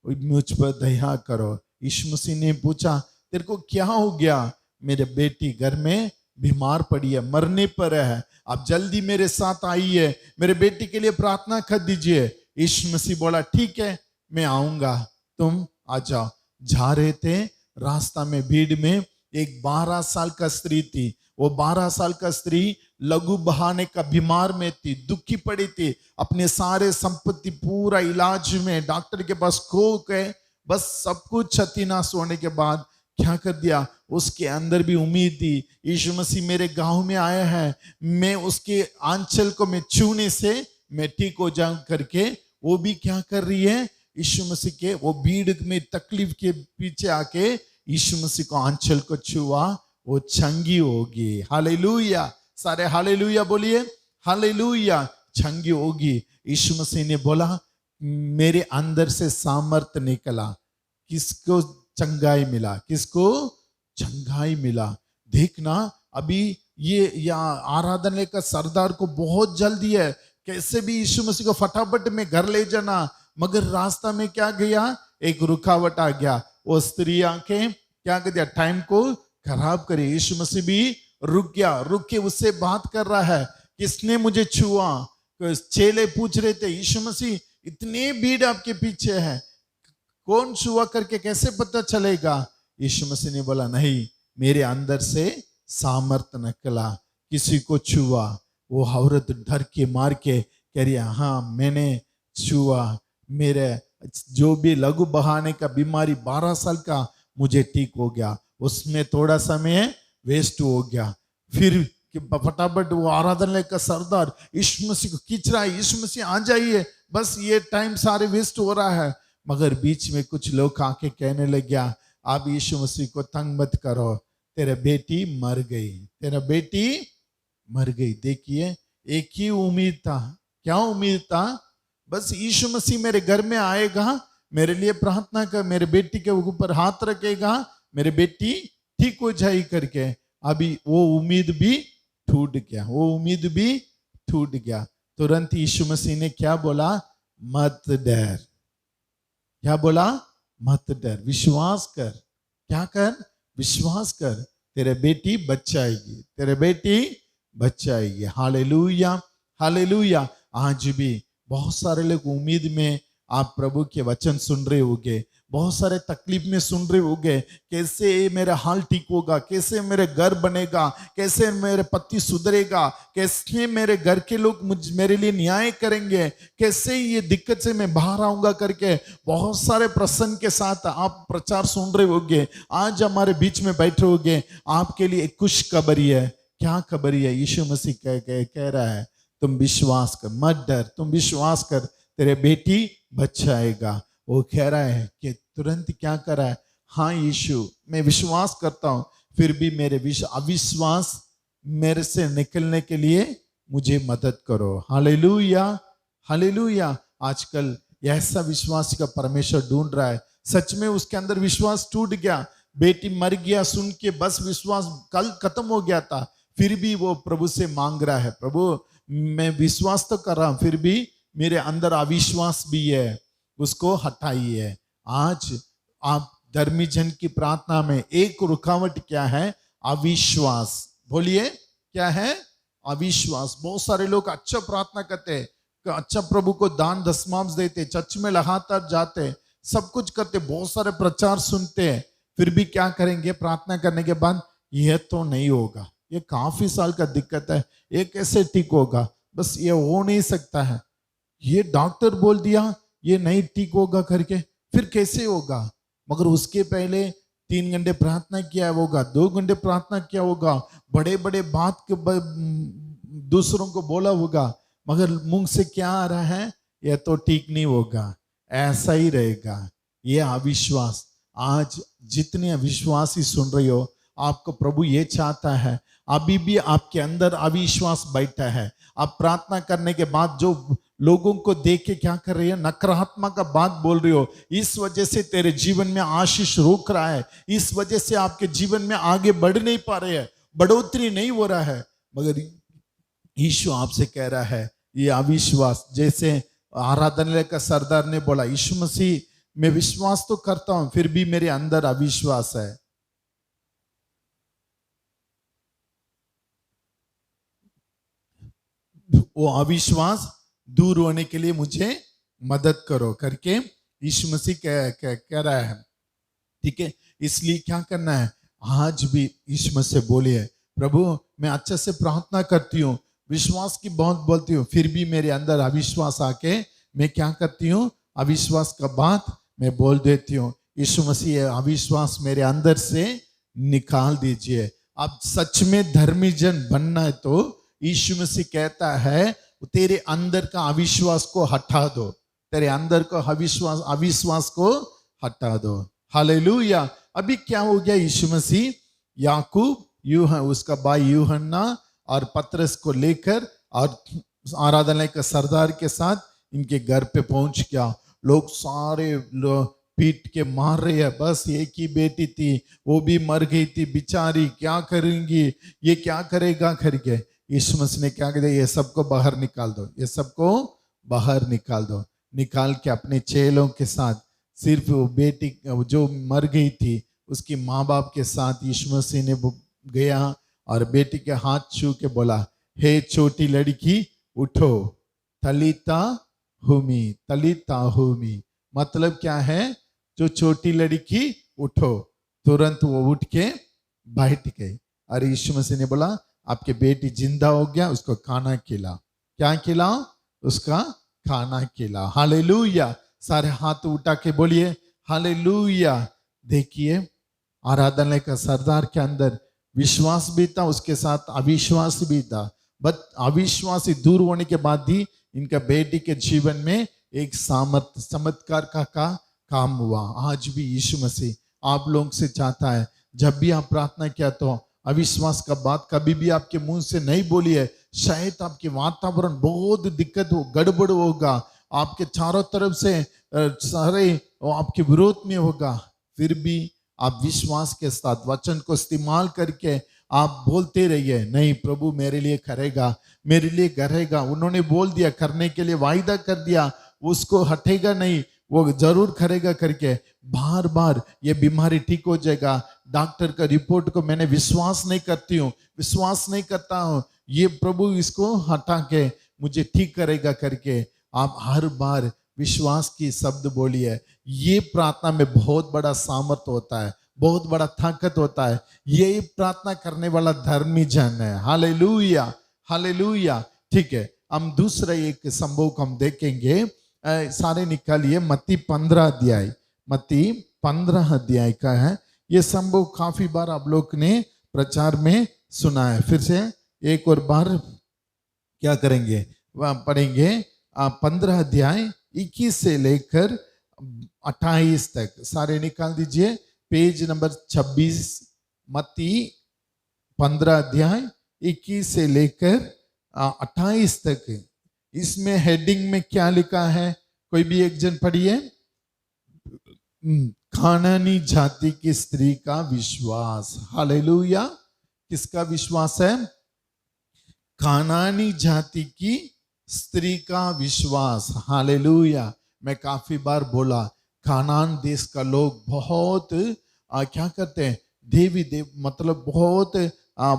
मुझ पर दया करो। यीशु मसीह ने पूछा, तेरे को क्या हो गया? मेरे बेटी घर में बीमार पड़ी है, मरने पर है, आप जल्दी मेरे साथ आइए, मेरे बेटी के लिए प्रार्थना कर दीजिए। यीशु मसीह बोला, ठीक है मैं आऊंगा, तुम आ जाओ। जा रहे थे, रास्ता में भीड़ में एक 12 साल का स्त्री थी। वो 12 साल का स्त्री लघु बहाने का बीमार में थी, दुखी पड़ी थी, अपने सारे संपत्ति पूरा इलाज में डॉक्टर के पास खो गए, बस सब कुछ क्षतिनाश होने के बाद क्या कर दिया, उसके अंदर भी उम्मीद थी, यीशु मसीह मेरे गांव में आया है, मैं उसके आंचल को मैं छूने से मैं ठीक हो जाऊं करके वो भी क्या कर रही है, यीशु मसीह के वो भीड़ में तकलीफ के पीछे आके यीशु मसीह को आंचल को छुआ, वो चंगी होगी। हालेलुया, सारे हालेलुया बोलिए, हालेलुया। चंगी होगी। यीशु मसीह ने बोला, मेरे अंदर से सामर्थ निकला। किसको चंगाई मिला? किसको चंगाई मिला? देखना, अभी ये आराधनालय का सरदार को बहुत जल्दी है, कैसे भी यीशु मसीह को फटाफट में घर ले जाना। मगर रास्ता में क्या गया, एक रुकावट आ गया। वो स्त्री आके क्या कर दिया, टाइम को खराब करे। यीशु मसीह भी रुक गया, रुक के उससे बात कर रहा है, किसने मुझे छुआ? चेले पूछ रहे थे, यीशु मसीह इतनी भीड़ आपके पीछे है, कौन छुआ करके कैसे पता चलेगा? यीशु मसीह ने बोला, नहीं, मेरे अंदर से सामर्थ निकला, किसी को छुआ। वो औरत डर के मार के कह रही, हाँ मैंने छुआ, मेरे जो भी लघु बहाने का बीमारी 12 साल का मुझे ठीक हो गया। उसमें थोड़ा समय वेस्ट हो गया। फिर फटाफट वो आराधनालय का सरदार यीशु मसीह को खींच रहा है, यीशु मसीह आ जाइए, बस ये टाइम सारे वेस्ट हो रहा है। मगर बीच में कुछ लोग आके कहने लग गया, आप यीशु मसीह को तंग मत करो, तेरा बेटी मर गई, तेरा बेटी मर गई। देखिए, एक ही उम्मीद था। क्या उम्मीद था? बस यीशु मसीह मेरे घर में आएगा, मेरे लिए प्रार्थना कर, मेरे बेटी के ऊपर हाथ रखेगा, मेरे बेटी ठीक हो जाएगी करके। अभी वो उम्मीद भी टूट गया, वो उम्मीद भी टूट गया। तुरंत यीशु मसीह ने क्या बोला? मत डर। क्या बोला? मत डर, विश्वास कर। क्या कर? विश्वास कर, तेरे बेटी बचाएगी, तेरे बेटी बचाएगी। Hallelujah, hallelujah. आज भी बहुत सारे लोग उम्मीद में आप प्रभु के वचन सुन रहे होंगे, बहुत सारे तकलीफ में सुन रहे होंगे, कैसे मेरा हाल ठीक होगा, कैसे मेरे घर बनेगा, कैसे मेरे पति सुधरेगा, कैसे मेरे घर के लोग मेरे लिए न्याय करेंगे, कैसे ये दिक्कत से मैं बाहर आऊंगा करके बहुत सारे प्रसन्न के साथ आप प्रचार सुन रहे होंगे। आज हमारे बीच में बैठे होंगे, आपके लिए एक खुशखबरी है। क्या खबर है? यीशु मसीह कह रहा है तुम विश्वास कर, मत डर, तुम विश्वास कर, तेरे बेटी बच जाएगा। वो कह रहा है कि तुरंत क्या कर रहा है, हाँ यीशु मैं विश्वास करता हूं, फिर भी मेरे अविश्वास मेरे से निकलने के लिए मुझे मदद करो। Hallelujah, hallelujah. आजकल ऐसा विश्वास का परमेश्वर ढूंढ रहा है। सच में उसके अंदर विश्वास टूट गया, बेटी मर गया सुन के बस विश्वास कल खत्म हो गया था, फिर भी वो प्रभु से मांग रहा है, प्रभु मैं विश्वास तो कर रहा हूं, फिर भी मेरे अंदर अविश्वास भी है, उसको हटाइए। आज आप धर्मी जन की प्रार्थना में एक रुकावट क्या है? अविश्वास। बोलिए क्या है? अविश्वास। बहुत सारे लोग अच्छा प्रार्थना करते हैं, अच्छा प्रभु को दान दशमांश देते, चर्च में लगातार जाते, सब कुछ करते, बहुत सारे प्रचार सुनते हैं, फिर भी क्या करेंगे? प्रार्थना करने के बाद यह तो नहीं होगा, ये काफी साल का दिक्कत है, ये कैसे ठीक होगा? बस ये हो नहीं सकता है, ये डॉक्टर बोल दिया ये नहीं ठीक होगा करके, फिर कैसे होगा? मगर उसके पहले 3 घंटे प्रार्थना किया होगा, 2 घंटे प्रार्थना किया होगा, बड़े बड़े बात के दूसरों को बोला होगा, मगर मुंह से क्या आ रहा है? यह तो ठीक नहीं होगा, ऐसा ही रहेगा। ये अविश्वास। आज जितने अविश्वासी सुन रही हो, आपको प्रभु ये चाहता है, अभी भी आपके अंदर अविश्वास बैठा है, आप प्रार्थना करने के बाद जो लोगों को देख के क्या कर रही है? नकारात्मक का बात बोल रही हो, इस वजह से तेरे जीवन में आशीष रुक रहा है, इस वजह से आपके जीवन में आगे बढ़ नहीं पा रहे हैं, बढ़ोतरी नहीं हो रहा है। मगर यीशु आपसे कह रहा है ये अविश्वास, जैसे आराधनालय का सरदार ने बोला, यीशु मसीह मैं विश्वास तो करता हूं, फिर भी मेरे अंदर अविश्वास है। वो अविश्वास दूर होने के लिए मुझे मदद करो करके यीशु मसीह कह रहा है। ठीक है, इसलिए क्या करना है? आज भी यीशु मसीह बोलिए, प्रभु मैं अच्छे से प्रार्थना करती हूँ, विश्वास की बहुत बोलती हूँ, फिर भी मेरे अंदर अविश्वास आके मैं क्या करती हूँ? अविश्वास का बात मैं बोल देती हूँ। यीशु मसीह अविश्वास मेरे अंदर से निकाल दीजिए। अब सच में धर्मी जन बनना है तो यीशु मसीह कहता है तेरे अंदर का अविश्वास को हटा दो, तेरे अंदर का अविश्वास को हटा दो। हालेलुया। अभी क्या हो गया? यीशु मसीह याकूब उसका भाई यूहन्ना और पतरस को लेकर और आराधनालय के सरदार के साथ इनके घर पे पहुंच गया। लोग सारे पीट के मार रहे हैं, बस एक ही बेटी थी, वो भी मर गई थी बेचारी, क्या करेंगी, ये क्या करेगा करके यीशु मसीह ने क्या कहते? ये सबको बाहर निकाल दो, ये सबको बाहर निकाल दो। निकाल के अपने चेलों के साथ, सिर्फ वो बेटी जो मर गई थी उसकी माँ बाप के साथ यीशु मसीह ने गया और बेटी के हाथ छू के बोला, हे छोटी लड़की उठो, तलीता हुमी, तलीता हुमी। मतलब क्या है? जो छोटी लड़की उठो, तुरंत वो उठ के बैठ गई और यीशु मसीह ने बोला आपके बेटी जिंदा हो गया, उसको खाना खिला। क्या खिलाओ? उसका खाना खिला। हालेलुया। सारे हाथ उठा के बोलिए हालेलुया। देखिए आराधनालय का सरदार के अंदर विश्वास भी था, उसके साथ अविश्वास भी था, बट अविश्वास दूर होने के बाद ही इनका बेटी के जीवन में एक चमत्कार का काम हुआ। आज भी यीशु मसीह आप लोगों से चाहता है, जब भी आप प्रार्थना किया तो अविश्वास का बात कभी भी आपके मुंह से नहीं बोलिए। शायद आपके वातावरण बहुत दिक्कत हो, गड़बड़ होगा, आपके चारों तरफ से सारे आपके विरोध में होगा, फिर भी आप विश्वास के साथ वचन को इस्तेमाल करके आप बोलते रहिए, नहीं प्रभु मेरे लिए करेगा, मेरे लिए करेगा। उन्होंने बोल दिया, करने के लिए वायदा कर दिया, उसको हटेगा नहीं, वो जरूर करेगा करके बार बार ये बीमारी ठीक हो जाएगा। डॉक्टर का रिपोर्ट को मैंने विश्वास नहीं करती हूँ, विश्वास नहीं करता हूँ, ये प्रभु इसको हटा के मुझे ठीक करेगा करके आप हर बार विश्वास की शब्द बोलिए। ये प्रार्थना में बहुत बड़ा सामर्थ्य होता है, बहुत बड़ा ताकत होता है। यही प्रार्थना करने वाला धर्मी जन है। Hallelujah, hallelujah. ठीक है, हम दूसरा एक संभव को हम देखेंगे। सारे निकालिए, मत्ती 15 अध्याय, मत्ती 15 अध्याय का है। ये संभव काफी बार आप लोग ने प्रचार में सुना है। फिर से एक और बार क्या करेंगे, वह पढ़ेंगे 15 अध्याय 21 से लेकर 28 तक। सारे निकाल दीजिए पेज नंबर 26, मत्ती 15 अध्याय 21 से लेकर 28 तक। इसमें हेडिंग में क्या लिखा है, कोई भी एक जन पढ़िए। कानानी जाति की स्त्री का विश्वास। हालेलुया। किसका विश्वास है? कानानी जाति की स्त्री का विश्वास। हालेलुया। मैं काफी बार बोला, कानान देश का लोग बहुत क्या करते हैं, देवी देव मतलब बहुत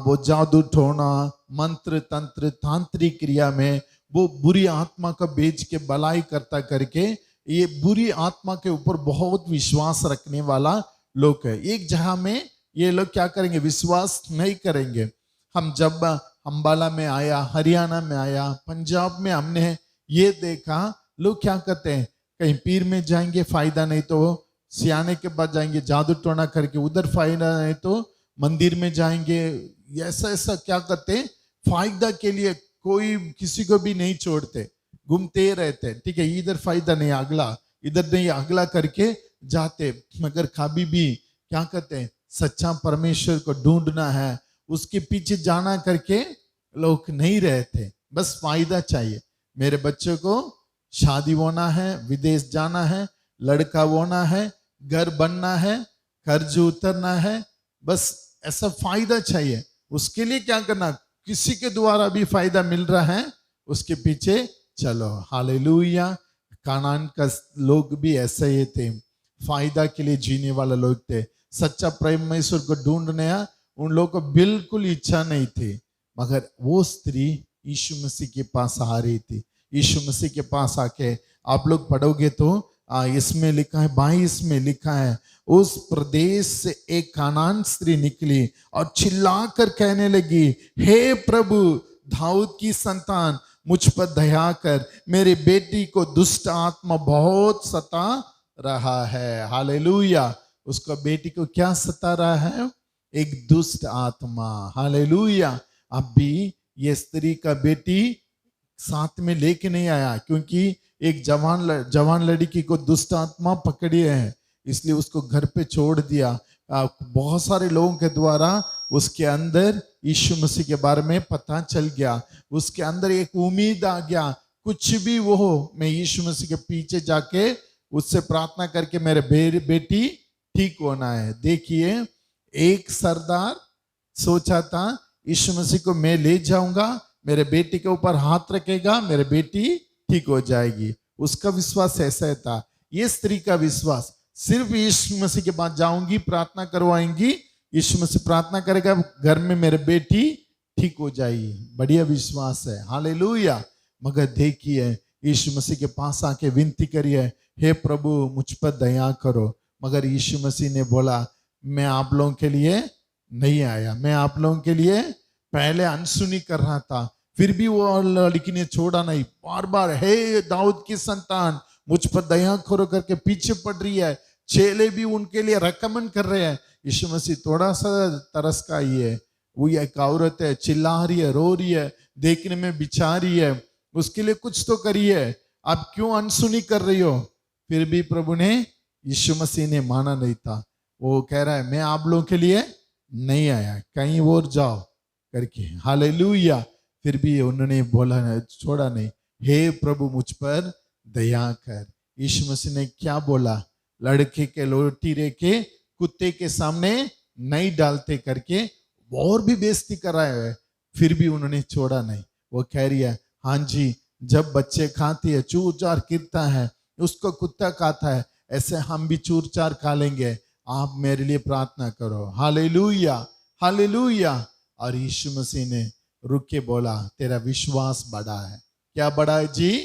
वो जादू टोना मंत्र तंत्र तांत्रिक क्रिया में वो बुरी आत्मा का बेच के भलाई करता करके ये बुरी आत्मा के ऊपर बहुत विश्वास रखने वाला लोग है। एक जगह में ये लोग क्या करेंगे, विश्वास नहीं करेंगे। हम जब अंबाला में आया, हरियाणा में आया, पंजाब में हमने ये देखा, लोग क्या करते हैं, कहीं पीर में जाएंगे फायदा नहीं तो सियाने के पास जाएंगे जादू टोना करके, उधर फायदा नहीं तो मंदिर में जाएंगे। ऐसा ऐसा क्या करते हैं, फायदा के लिए कोई किसी को भी नहीं छोड़ते, घूमते रहते हैं। ठीक है, इधर फायदा नहीं अगला, इधर नहीं अगला करके जाते। मगर कभी भी क्या करते हैं, सच्चा परमेश्वर को ढूंढना है, उसके पीछे जाना करके लोग नहीं रहते, बस फायदा चाहिए। मेरे बच्चों को शादी होना है, विदेश जाना है, लड़का होना है, घर बनना है, कर्ज उतरना है, बस ऐसा फायदा चाहिए। उसके लिए क्या करना, किसी के द्वारा भी फायदा मिल रहा है उसके पीछे चलो। हालेलुया। कानान का लोग भी ऐसे ही थे, फायदा के लिए जीने वाले लोग थे। सच्चा परमेश्वर को ढूंढने उन लोगों को बिल्कुल इच्छा नहीं थी। मगर वो स्त्री यीशु मसीह के पास आ रही थी। यीशु मसीह के पास आके आप लोग पढ़ोगे तो इसमें लिखा है, 22 में लिखा है, उस प्रदेश से एक कानान स्त्री निकली और चिल्लाकर कहने लगी, हे प्रभु दाऊद की संतान, मुझ पर दया कर, मेरी बेटी को दुष्ट आत्मा बहुत सता रहा है। हालेलुया। उसको बेटी को क्या सता रहा है? एक दुष्ट आत्मा। हालेलुया। अभी ये स्त्री का बेटी साथ में लेके नहीं आया, क्योंकि एक जवान लड़की को दुष्ट आत्मा पकड़ी है, इसलिए उसको घर पे छोड़ दिया। बहुत सारे लोगों के द्वारा उसके अंदर यीशु मसीह के बारे में पता चल गया, उसके अंदर एक उम्मीद आ गया, कुछ भी वो हो, मैं यीशु मसीह के पीछे जाके उससे प्रार्थना करके मेरे बेटी ठीक होना है। देखिए, एक सरदार सोचा था यीशु मसीह को मैं ले जाऊंगा, मेरे बेटी के ऊपर हाथ रखेगा, मेरे बेटी ठीक हो जाएगी। उसका विश्वास ऐसा था। ये स्त्री का विश्वास, सिर्फ यीशु मसीह के पास जाऊंगी, प्रार्थना करवाएंगी, यीशु मसीह प्रार्थना करेगा, घर में मेरे बेटी ठीक हो जाएगी। बढ़िया विश्वास है। हालेलुया। मगर देखिए, यीशु मसीह के पास आके विनती करिए, हे प्रभु मुझ पर दया करो। मगर यीशु मसीह ने बोला, मैं आप लोगों के लिए नहीं आया, मैं आप लोगों के लिए पहले अनसुनी कर रहा था। फिर भी वो लड़की ने छोड़ा नहीं, बार बार हे दाऊद की संतान मुझ पर दया करो करके पीछे पड़ रही है। चेले भी उनके लिए रेकमेंड कर रहे हैं। यीशु मसीह थोड़ा सा तरस का ही है, वो एक औरत है, चिल्ला रही है, रो रही है, देखने में बिछा रही है, उसके लिए कुछ तो करिए, आप क्यों अनसुनी कर रही हो? फिर भी प्रभु ने, यीशु मसीह ने माना नहीं था। वो कह रहा है, मैं आप लोगों के लिए नहीं आया, कहीं और जाओ करके। हालेलुया। फिर भी उन्होंने बोला, छोड़ा नहीं, हे प्रभु मुझ पर दया कर। यीशु मसीह ने क्या बोला? लड़के के लोटी रेके कुत्ते के सामने नहीं डालते करके और भी बेइज्जती कर रहा है। फिर भी उन्होंने छोड़ा नहीं। वो कह रही है, हाँ जी, जब बच्चे खाती है चूर चार गिरता है, उसको कुत्ता खाता है, ऐसे हम भी चूर चार खा लेंगे, आप मेरे लिए प्रार्थना करो। Hallelujah, hallelujah. और यीशु मसीह ने रुक के बोला, तेरा विश्वास बड़ा है। क्या बड़ा है जी?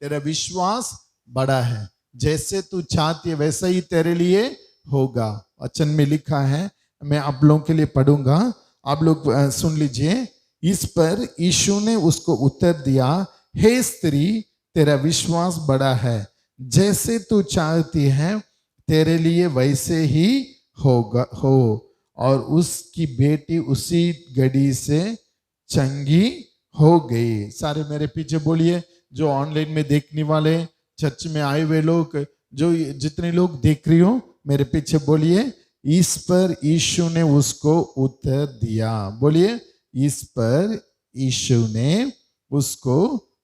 तेरा विश्वास बड़ा है, जैसे तू चाहती है वैसा ही तेरे लिए होगा। वचन में लिखा है, मैं आप लोगों के लिए पढ़ूंगा, आप लोग सुन लीजिए। इस पर यीशु ने उसको उत्तर दिया, हे स्त्री, तेरा विश्वास बड़ा है, जैसे तू चाहती है तेरे लिए वैसे ही होगा हो। और उसकी बेटी उसी घड़ी से चंगी हो गई। सारे मेरे पीछे बोलिए, जो ऑनलाइन में देखने वाले, चर्च में आए हुए लोग, जो जितने लोग देख रही हो, मेरे पीछे बोलिए, इस पर यीशु ने उसको उत्तर दिया। बोलिए, इस पर यीशु ने उसको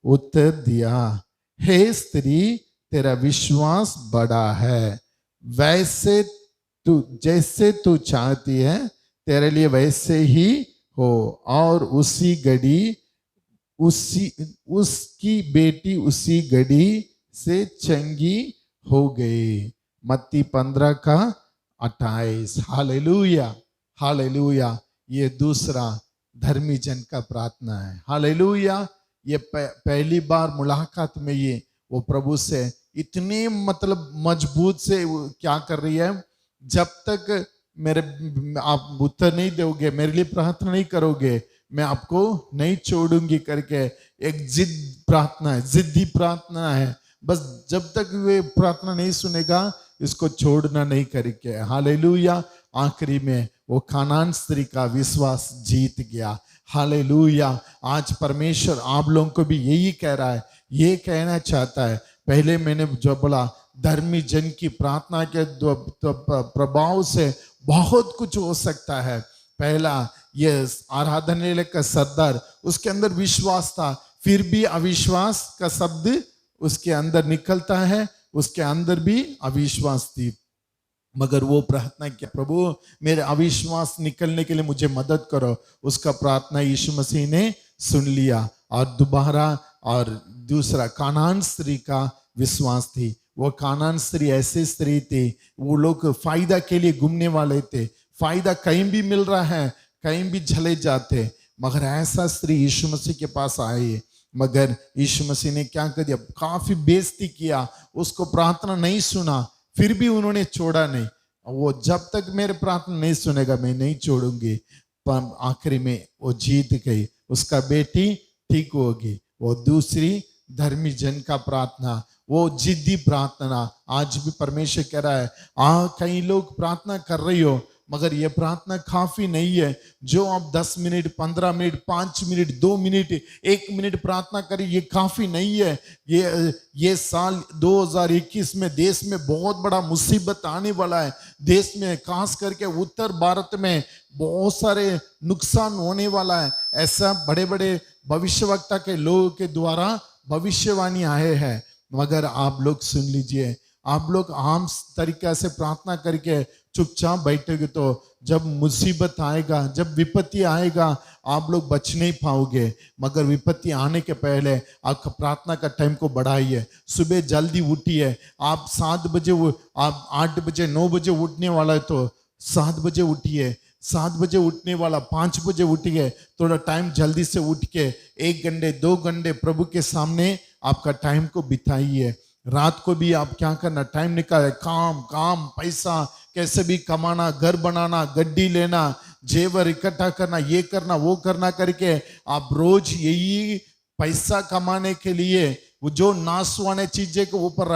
उत्तर दिया, हे स्त्री, तेरा विश्वास बड़ा है, वैसे तू जैसे तू चाहती है तेरे लिए वैसे ही हो। और उसी घड़ी उसकी बेटी उसी घड़ी से चंगी हो गई। मत्ती 15 का 28। Hallelujah, hallelujah. ये दूसरा धर्मी जन का प्रार्थना है। हालेलुया। ये पहली बार मुलाकात में ये वो प्रभु से इतने मतलब मजबूत से वो क्या कर रही है, जब तक मेरे आप उत्तर नहीं दोगे, मेरे लिए प्रार्थना नहीं करोगे, मैं आपको नहीं छोड़ूंगी करके एक जिद प्रार्थना है, जिद्दी प्रार्थना है। बस जब तक वे प्रार्थना नहीं सुनेगा, इसको छोड़ना नहीं करके। हालेलुया। आखिरी में वो कानान स्त्री का विश्वास जीत गया। हालेलुया। आज परमेश्वर आप लोगों को भी यही कह रहा है, ये कहना चाहता है। पहले मैंने जो बोला, धर्मी जन की प्रार्थना के प्रभाव से बहुत कुछ हो सकता है। पहला, ये आराधनालय का सरदार, उसके अंदर विश्वास था, फिर भी अविश्वास का शब्द उसके अंदर निकलता है, उसके अंदर भी अविश्वास थी। मगर वो प्रार्थना किया, प्रभु मेरे अविश्वास निकलने के लिए मुझे मदद करो। उसका प्रार्थना यीशु मसीह ने सुन लिया और दोबारा। और दूसरा, कानान स्त्री का विश्वास थी। वो कानान स्त्री ऐसी स्त्री थी, वो लोग फायदा के लिए घूमने वाले थे, फायदा कहीं भी मिल रहा है, कहीं भी चले जाते। मगर ऐसा स्त्री यीशु मसीह के पास आई, मगर यीशु मसीह ने क्या कर दिया, काफी बेइज्जती किया, उसको प्रार्थना नहीं सुना, फिर भी उन्होंने छोड़ा नहीं। वो जब तक मेरे प्रार्थना नहीं सुनेगा मैं नहीं छोड़ूंगी। पर आखिरी में वो जीत गई, उसका बेटी ठीक होगी। वो दूसरी धर्मी जन का प्रार्थना, वो जिद्दी प्रार्थना। आज भी परमेश्वर कह रहा है, कई लोग प्रार्थना कर रही हो, मगर ये प्रार्थना काफी नहीं है। जो आप 10 minute, 15 minute, 5 minute, 2 minute, 1 minute प्रार्थना करें, ये काफी नहीं है। ये साल 2021 में देश में बहुत बड़ा मुसीबत आने वाला है। देश में खास करके उत्तर भारत में बहुत सारे नुकसान होने वाला है। ऐसा बड़े बड़े भविष्यवक्ता के लोगों के द्वारा भविष्यवाणी आए हैं। मगर आप लोग सुन लीजिए, आप लोग आम तरीके से प्रार्थना करके चुपचाप बैठोगे तो जब मुसीबत आएगा, जब विपत्ति आएगा, आप लोग बच नहीं पाओगे। मगर विपत्ति आने के पहले आप प्रार्थना का टाइम को बढ़ाइए। सुबह जल्दी उठिए। आप 7 बजे, आप 8 बजे 9 बजे उठने वाला है तो 7 बजे उठिए। 7 बजे उठने वाला 5 बजे उठिए। थोड़ा टाइम जल्दी से उठ के 1 घंटे 2 घंटे प्रभु के सामने आपका टाइम को बिताइए। रात को भी आप क्या करना, टाइम निकाले, काम पैसा कैसे भी कमाना, घर बनाना, गड्डी लेना, जेवर इकट्ठा करना, ये करना वो करना करके आप रोज यही पैसा कमाने के लिए, वो जो नाशवाने चीजें के ऊपर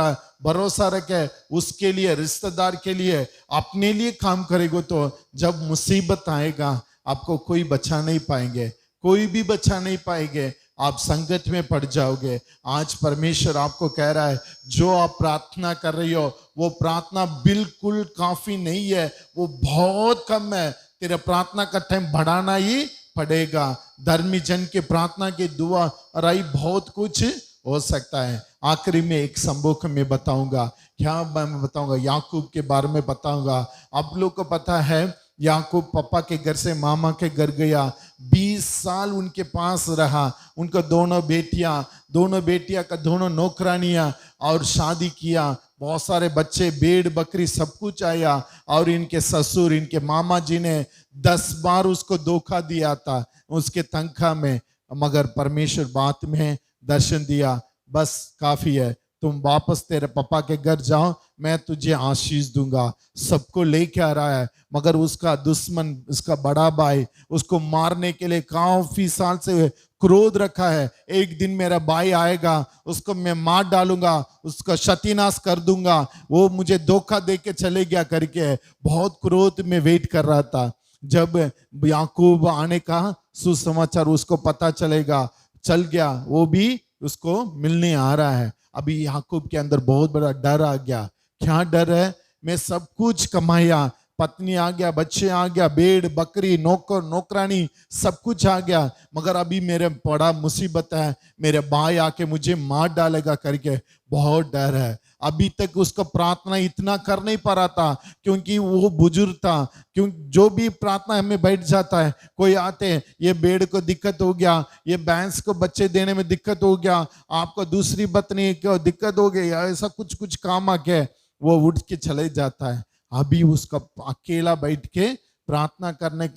भरोसा रखे, उसके लिए, रिश्तेदार के लिए, अपने लिए काम करेगा तो जब मुसीबत आएगा आपको कोई बचा नहीं पाएंगे, कोई भी बचा नहीं पाएंगे। आप संकट में पड़ जाओगे। आज परमेश्वर आपको कह रहा है, जो आप प्रार्थना कर रही हो वो प्रार्थना बिल्कुल काफी नहीं है, वो बहुत कम है। तेरा प्रार्थना का टाइम बढ़ाना ही पड़ेगा। धर्मी जन के प्रार्थना की दुआ राई बहुत कुछ हो सकता है। आखिरी में एक संबोधन में बताऊंगा, क्या मैं बताऊंगा, याकूब के बारे में बताऊंगा। आप लोग को पता है, याकूब पापा के घर से मामा के घर गया, 20 साल उनके पास रहा। उनका दोनों बेटियां का दोनों नौकरानियां, और शादी किया, बहुत सारे बच्चे, भेड़ बकरी सब कुछ आया। और इनके ससुर, इनके मामा जी ने 10 बार उसको धोखा दिया था उसके तनख्वाह में। मगर परमेश्वर बात में दर्शन दिया, बस काफी है, तुम वापस तेरे पापा के घर जाओ, मैं तुझे आशीष दूंगा। सबको लेके आ रहा है, मगर उसका दुश्मन, उसका बड़ा भाई उसको मारने के लिए काफी साल से क्रोध रखा है। एक दिन मेरा भाई आएगा, उसको मैं मार डालूंगा, उसका सत्यानाश कर दूंगा, वो मुझे धोखा दे के चले गया करके बहुत क्रोध में वेट कर रहा था। जब याकूब आने का सुसमाचार उसको पता चल गया, वो भी उसको मिलने आ रहा है। अभी याकूब के अंदर बहुत बड़ा डर आ गया। क्या डर है? मैं सब कुछ कमाया, पत्नी आ गया, बच्चे आ गया, भेड़ बकरी नौकर नौकरानी सब कुछ आ गया, मगर अभी मेरे बड़ा मुसीबत है, मेरे भाई आके मुझे मार डालेगा करके बहुत डर है। अभी तक उसका प्रार्थना इतना कर नहीं पा रहा था, क्योंकि वो बुजुर्ग था। क्यों जो भी प्रार्थना हमें बैठ जाता है, कोई आते हैं, ये भेड़ को दिक्कत हो गया, ये भैंस को बच्चे देने में दिक्कत हो गया, आपको दूसरी पत्नी को दिक्कत हो गई, ऐसा कुछ कुछ काम आके वो उठ के चले जाता है। अभी उसका अकेला बैठ के प्रार्थना करने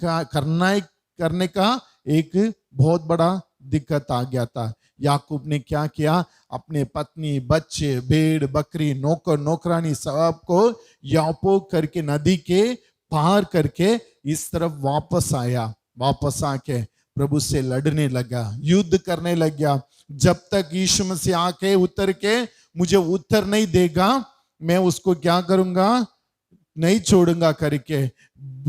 का एक बहुत बड़ा दिक्कत आ गया था। याकूब ने क्या किया? अपने पत्नी बच्चे भेड़ बकरी नौकर नौकरानी सबको यापोक करके नदी के पार करके इस तरफ वापस आया। वापस आके प्रभु से लड़ने लगा, युद्ध करने लगा। जब तक यीशु मसीह आके उतर के मुझे उत्तर नहीं देगा, मैं उसको क्या करूंगा? नहीं छोड़ूंगा करके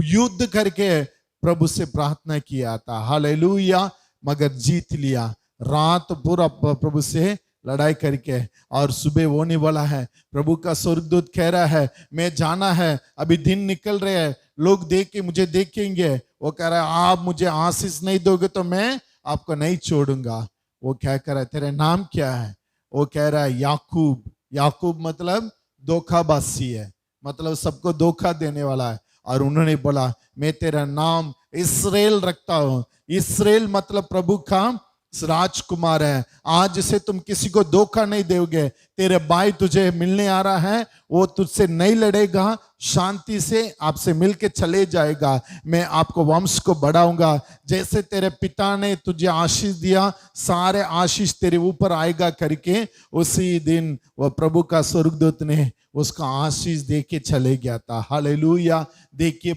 युद्ध करके प्रभु से प्रार्थना किया था। हालेलुया! मगर जीत लिया। रात पूरा प्रभु से लड़ाई करके, और सुबह होने वाला है। प्रभु का स्वर्गदूत कह रहा है मैं जाना है, अभी दिन निकल रहे हैं, लोग देख के मुझे देखेंगे। वो कह रहा है आप मुझे आशीष नहीं दोगे तो मैं आपको नहीं छोड़ूंगा। वो क्या कह रहा है? तेरा नाम क्या है? वो कह रहा है याकूब। याकूब मतलब धोखाबाजी है, मतलब सबको धोखा देने वाला है। और उन्होंने बोला मैं तेरा नाम इस्राएल रखता हूं। इस्राएल मतलब प्रभु का राजकुमार है। आज से तुम किसी को धोखा नहीं दोगे। तेरे भाई तुझे मिलने आ रहा है, वो तुझसे नहीं लड़ेगा, शांति से आपसे मिलके चले जाएगा। मैं आपको वंश को बढ़ाऊंगा, जैसे तेरे पिता ने तुझे आशीष दिया सारे आशीष तेरे ऊपर आएगा करके उसी दिन वह प्रभु का स्वर्गदूत ने उसका आशीष दे के चले गया था। हालेलुया! देखिए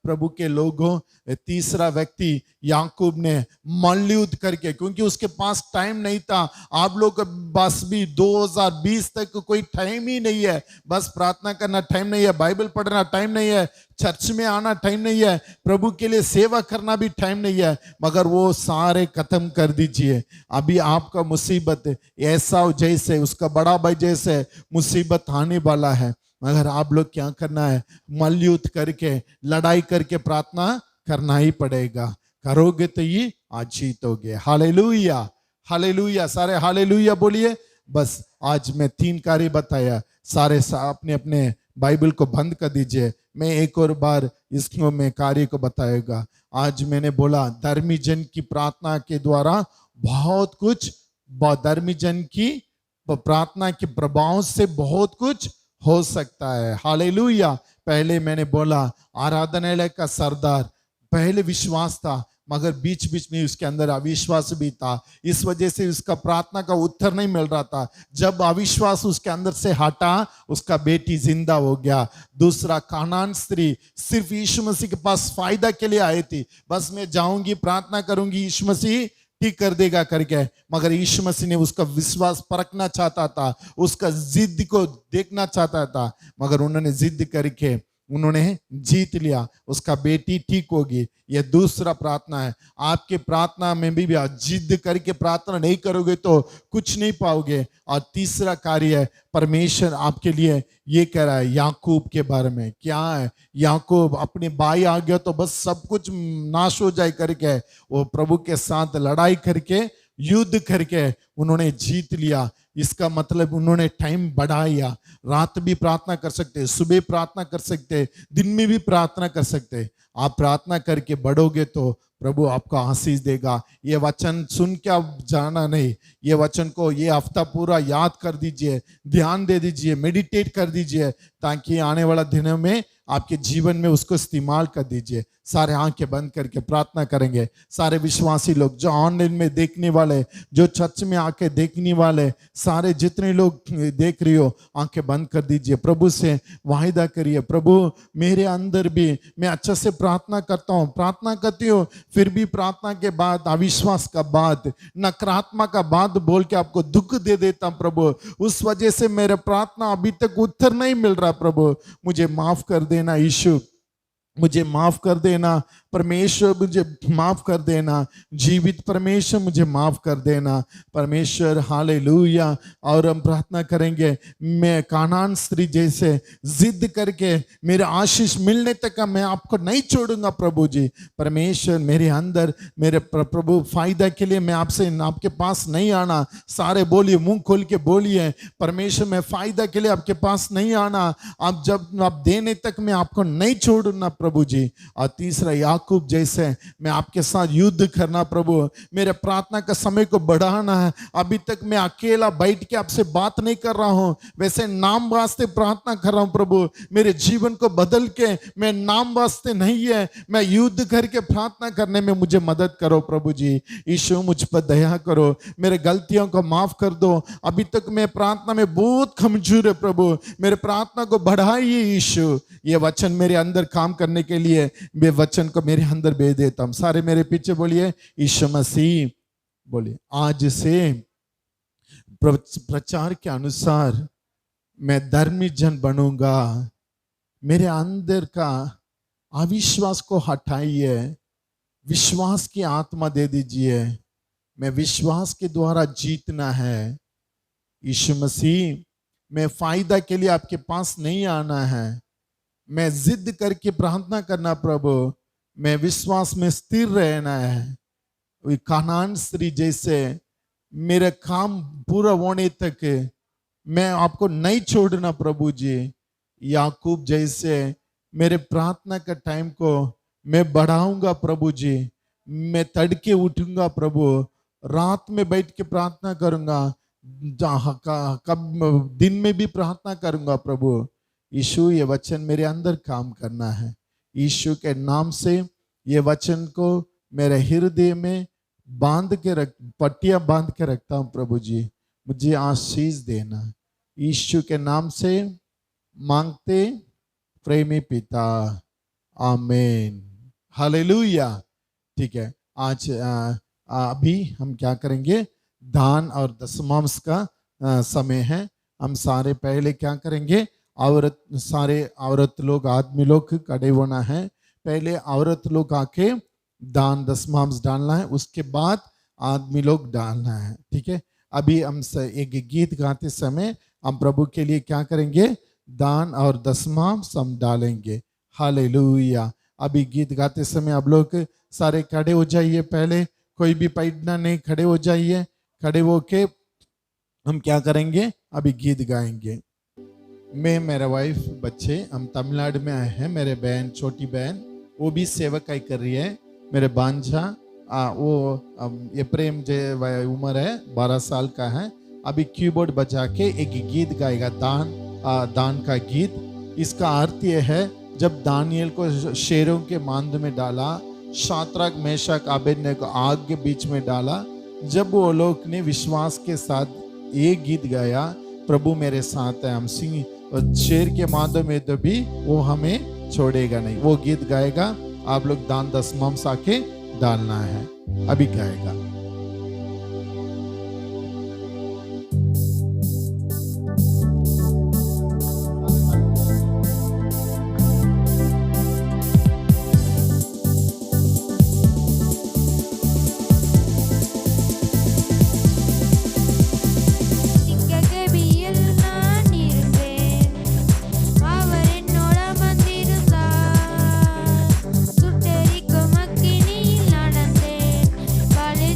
प्रभु के लोगों, तीसरा व्यक्ति याकूब ने मल्लयुद्ध करके, क्योंकि उसके पास टाइम नहीं था। आप लोग के पास भी 2020 तक कोई टाइम ही नहीं है। बस प्रार्थना करना टाइम नहीं है, बाइबल पढ़ना टाइम नहीं है, चर्च में आना टाइम नहीं है, प्रभु के लिए सेवा करना भी टाइम नहीं है, मगर वो सारे खत्म कर दीजिए। अभी आपका मुसीबत ऐसा जैसे उसका बड़ा भाई जैसे मुसीबत आने वाला है, मगर आप लोग क्या करना है? मल्लयुद्ध करके लड़ाई करके प्रार्थना करना ही पड़ेगा। करोगे तो ये आज जीतोगे। हालेलुया! हालेलुया! सारे हालेलुया बोलिए। बस आज मैं 3 कार्य बताया, सारे अपने अपने बाइबल को बंद कर दीजिए। मैं एक और बार इसको मैं कार्य को बताएगा। आज मैंने बोला धर्मी जन की प्रार्थना के द्वारा बहुत कुछ, धर्मी जन की प्रार्थना के प्रभाव से बहुत कुछ हो सकता है। हालेलुया! पहले मैंने बोला आराधनालय का सरदार पहले विश्वास था, मगर बीच बीच में उसके अंदर अविश्वास भी था। इस वजह से उसका प्रार्थना का उत्तर नहीं मिल रहा था। जब अविश्वास उसके अंदर से हटा, उसका बेटी जिंदा हो गया। दूसरा, कानान स्त्री सिर्फ यीशु मसीह के पास फायदा के लिए आई थी। बस मैं जाऊंगी, प्रार्थना करूंगी, यीशु मसीह ठीक कर देगा करके, मगर यीशु मसीह ने उसका विश्वास परखना चाहता था, उसका जिद को देखना चाहता था, मगर उन्होंने जिद करके उन्होंने जीत लिया। उसका बेटी ठीक होगी। यह दूसरा प्रार्थना है। आपके प्रार्थना में भी जिद करके प्रार्थना नहीं करोगे तो कुछ नहीं पाओगे। और तीसरा कार्य है, परमेश्वर आपके लिए ये कह रहा है याकूब के बारे में। क्या है? याकूब अपने भाई आ गया तो बस सब कुछ नाश हो जाए करके वो प्रभु के साथ लड़ाई करके युद्ध करके उन्होंने जीत लिया। इसका मतलब उन्होंने टाइम बढ़ाया। रात भी प्रार्थना कर सकते, सुबह प्रार्थना कर सकते, दिन में भी प्रार्थना कर सकते। आप प्रार्थना करके बढ़ोगे तो प्रभु आपको आशीष देगा। ये वचन सुन के आप जाना नहीं, ये वचन को ये हफ्ता पूरा याद कर दीजिए, ध्यान दे दीजिए, मेडिटेट कर दीजिए, ताकि आने वाला दिनों में आपके जीवन में उसको इस्तेमाल कर दीजिए। सारे आंखें बंद करके प्रार्थना करेंगे। सारे विश्वासी लोग जो ऑनलाइन में देखने वाले, जो चर्च में आके देखने वाले, सारे जितने लोग देख रही हो, आंखें बंद कर दीजिए। प्रभु से वाहिदा करिए, प्रभु मेरे अंदर भी मैं अच्छे से प्रार्थना करता हूँ, प्रार्थना करती हूँ, फिर भी प्रार्थना के बाद अविश्वास का बात, नकारात्मक का बात बोल के आपको दुख दे देता हूँ प्रभु। उस वजह से मेरा प्रार्थना अभी तक उत्तर नहीं मिल रहा प्रभु, मुझे माफ कर देना यीशु। मुझे माफ कर देना परमेश्वर, मुझे माफ कर देना जीवित परमेश्वर, मुझे माफ कर देना परमेश्वर। हालेलुया। और हम प्रार्थना करेंगे, मैं कानान स्त्री जैसे जिद करके मेरे आशीष मिलने तक का मैं आपको नहीं छोड़ूंगा प्रभु जी। परमेश्वर मेरे अंदर, मेरे प्रभु फायदा के लिए मैं आपसे आपके पास नहीं आना। सारे बोलिए, मुंह खोल के बोलिए, परमेश्वर मैं फायदा के लिए आपके पास नहीं आना, आप जब आप देने तक मैं आपको नहीं छोड़ूंगा प्रभु जी। और तीसरा, याकूब जैसे मैं आपके साथ युद्ध करना प्रभु, मेरे प्रार्थना का समय को बढ़ाना है। अभी तक मैं अकेला बैठ के आपसे बात नहीं कर रहा हूं, वैसे नाम वास्ते प्रार्थना कर रहा हूं प्रभु। मेरे जीवन को बदल के मैं नाम वास्ते नहीं है, मैं युद्ध करके प्रार्थना करने में मुझे मदद करो प्रभु जी। यीशु मुझ पर दया करो, मेरे गलतियों को माफ कर दो। अभी तक मैं प्रार्थना में बहुत कमजोर है प्रभु, मेरे प्रार्थना को बढ़ाइए यीशु। ये वचन मेरे अंदर काम करने के लिए मैं वचन को मेरे अंदर भेज देता हूं। सारे मेरे पीछे बोलिए, यीशु मसीह। बोलिए, आज से प्रचार के अनुसार मैं धर्मी जन बनूंगा। मेरे अंदर का अविश्वास को हटाइए, विश्वास की आत्मा दे दीजिए। मैं विश्वास के द्वारा जीतना है। यीशु मसीह, मैं फायदा के लिए आपके पास नहीं आना है, मैं जिद करके प्रार्थना करना प्रभु, मैं विश्वास में स्थिर रहना है। कानान स्त्री जैसे मेरे काम पूरा होने तक मैं आपको नहीं छोड़ना प्रभु जी। याकूब जैसे मेरे प्रार्थना का टाइम को मैं बढ़ाऊंगा प्रभु जी। मैं तड़के उठूंगा प्रभु, रात में बैठ के प्रार्थना करूंगा, कब दिन में भी प्रार्थना करूंगा प्रभु। यीशु, ये वचन मेरे अंदर काम करना है। यीशु के नाम से ये वचन को मेरे हृदय में बांध के पट्टियां बांध के रखता हूं प्रभु जी। मुझे आशीष देना, यीशु के नाम से मांगते प्रेमी पिता, आमीन। हालेलुया। ठीक है, आज अभी हम क्या करेंगे, दान और दशमांश का समय है। हम सारे पहले क्या करेंगे, सारे औरत लोग, आदमी लोग खड़े होना है। पहले औरत लोग आके दान दशमांश डालना है, उसके बाद आदमी लोग डालना है। ठीक है, अभी हम एक गीत गाते समय हम प्रभु के लिए क्या करेंगे, दान और दशमांश हम डालेंगे। हालेलुया। अभी गीत गाते समय आप लोग सारे खड़े हो जाइए, पहले कोई भी बैठना नहीं, खड़े हो जाइए। खड़े होके हम क्या करेंगे, अभी गीत गाएंगे। मैं, मेरा वाइफ, बच्चे हम तमिलनाडु में आए हैं। मेरे बहन, छोटी बहन, वो भी सेवकाई कर रही है। मेरे बांझा वो ये प्रेम उम्र है, 12 साल का है। अभी कीबोर्ड बजा के एक गीत गाएगा, दान का गीत। इसका अर्थ यह है, जब दानियल को शेरों के मांद में डाला, शाद्रक मेशक अबेदnego को आग के बीच में डाला, जब वो लोग ने विश्वास के साथ ये गीत गाया, प्रभु मेरे साथ है, हम सिंह और शेर के मांदों में तो भी वो हमें छोड़ेगा नहीं, वो गीत गाएगा। आप लोग दान दशमांश आके डालना है, अभी गाएगा। சுட்டெரிக்கும் அக்கினியில் நடந்தேன், வலி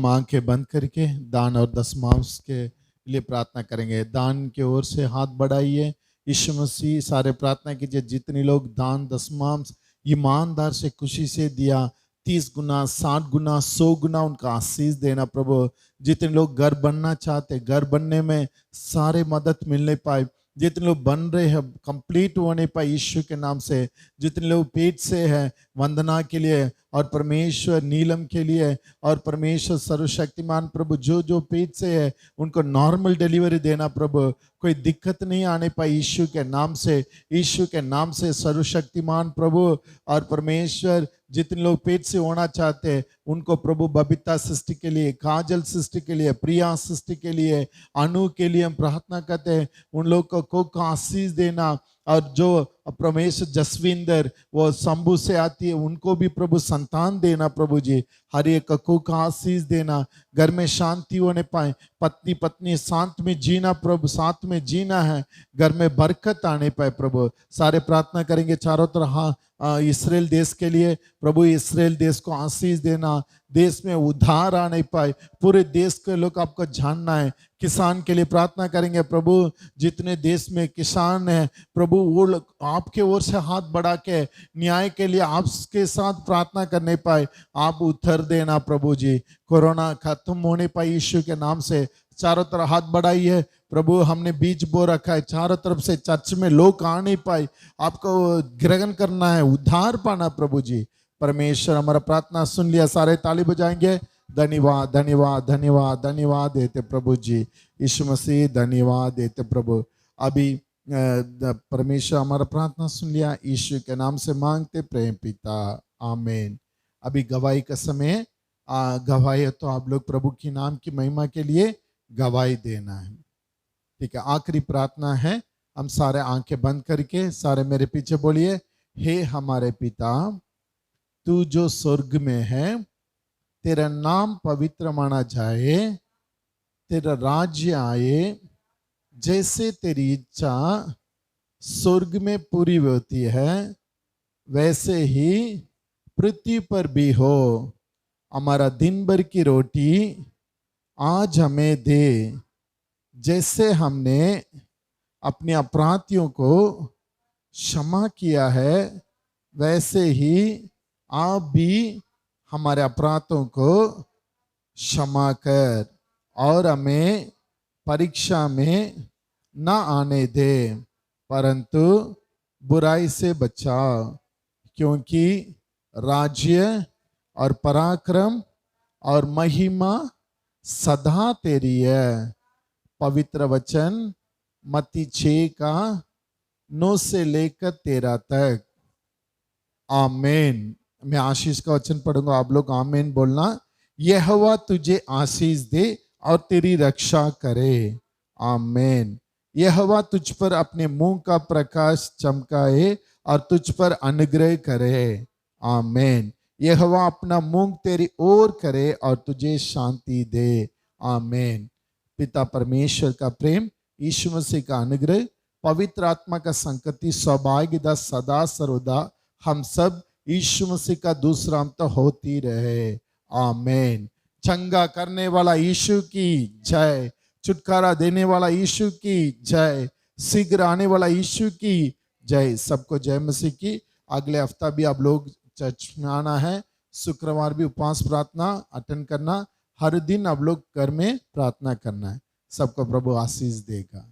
आंखें बंद करके दान और दशमांश के लिए प्रार्थना करेंगे। दान की ओर से हाथ बढ़ाइए। यीशु मसीह सारे प्रार्थना कीजिए, जितने लोग दान दशमांश ईमानदार से खुशी से दिया, 30 गुना 60 गुना 100 गुना उनका आशीष देना प्रभु। जितने लोग घर बनना चाहते, घर बनने में सारे मदद मिलने पाए, जितने लोग बन रहे हैं कंप्लीट होने पाए यीशु के नाम से, जितने लोग पेट से हैं वंदना के लिए और परमेश्वर नीलम के लिए और परमेश्वर सर्वशक्तिमान प्रभु जो जो पेट से है उनको नॉर्मल डिलीवरी देना प्रभु। कोई दिक्कत नहीं आने पाई यीशु के नाम से, यीशु के नाम से सर्वशक्तिमान प्रभु। और परमेश्वर जितने लोग पेट से होना चाहते हैं उनको प्रभु बबीता सृष्टि के लिए, काजल सृष्टि के लिए, प्रिया सृष्टि के लिए, अनु के लिए हम प्रार्थना करते हैं, उन लोग को आशीष देना। और जो परमेश्वर जसविंदर वो शंभू से आती है उनको भी प्रभु संतान देना प्रभु जी। हर एक को आशीष देना, घर में शांति होने पाए, पत्नी पत्नी साथ में जीना प्रभु, साथ में जीना है, घर में बरकत आने पाए प्रभु। सारे प्रार्थना करेंगे चारों तरफ। हाँ, इस्राएल देश के लिए प्रभु, इस्राएल देश को आशीष देना, देश में उद्धार आने पाए, पूरे देश के लोग आपको जानना है। किसान के लिए प्रार्थना करेंगे प्रभु, जितने देश में किसान हैं प्रभु वो लोग आपके ओर से हाथ बढ़ा के न्याय के लिए आपके साथ प्रार्थना करने पाए, आप उत्तर देना प्रभु जी। कोरोना खत्म होने पाए यीशु के नाम से। चारों तरफ हाथ बढ़ाइए प्रभु, हमने बीज बो रखा है, चारों तरफ से चर्च में लोग आ नहीं पाए, आपको ग्रहण करना है, उद्धार पाना प्रभु जी। परमेश्वर हमारा प्रार्थना सुन लिया, सारे ताली बजाएंगे। धन्यवाद धन्यवाद धन्यवाद धन्यवाद देते प्रभु जी। यीशु मसीह धन्यवाद देते प्रभु। अभी परमेश्वर हमारा प्रार्थना सुन लिया, यीशु के नाम से मांगते प्रेम पिता, आमीन। अभी गवाही का समय, गवाही तो आप लोग प्रभु के नाम की महिमा के लिए गवाही देना है, ठीक है। आखिरी प्रार्थना है, हम सारे आंखें बंद करके सारे मेरे पीछे बोलिए, हे हमारे पिता तू जो स्वर्ग में है, तेरा नाम पवित्र माना जाए, तेरा राज्य आए, जैसे तेरी इच्छा स्वर्ग में पूरी होती है वैसे ही पृथ्वी पर भी हो। हमारा दिन भर की रोटी आज हमें दे, जैसे हमने अपने अपराधियों को क्षमा किया है वैसे ही आप भी हमारे अपराधों को क्षमा कर, और हमें परीक्षा में न आने दे परंतु बुराई से बचा, क्योंकि राज्य और पराक्रम और महिमा सदा तेरी है। पवित्र वचन मत्ती 6:9 से लेकर 13 तक। आमीन। मैं आशीष का वचन पढ़ूंगा, आप लोग आमीन बोलना। यहोवा तुझे आशीष दे और तेरी रक्षा करे। आमीन। यहोवा तुझ पर अपने मुंह का प्रकाश चमकाए और तुझ पर अनुग्रह करे। आमीन। यहोवा अपना मुंह तेरी ओर करे और तुझे शांति दे। आमीन। पिता परमेश्वर का प्रेम, यीशु मसीह का अनुग्रह, पवित्र आत्मा का संगति, सौभाग्यता सदा सर्वदा हम सब यीशु मसीह का दूसरा अंत होती रहे। आमीन। चंगा करने वाला यीशु की जय, छुटकारा देने वाला यीशु की जय, शीघ्र आने वाला यीशु की जय। सबको जय मसीह की। अगले हफ्ता भी आप लोग चर्च में आना है, शुक्रवार भी उपवास प्रार्थना अटेंड करना, हर दिन आप लोग घर में प्रार्थना करना है। सबको प्रभु आशीष देगा।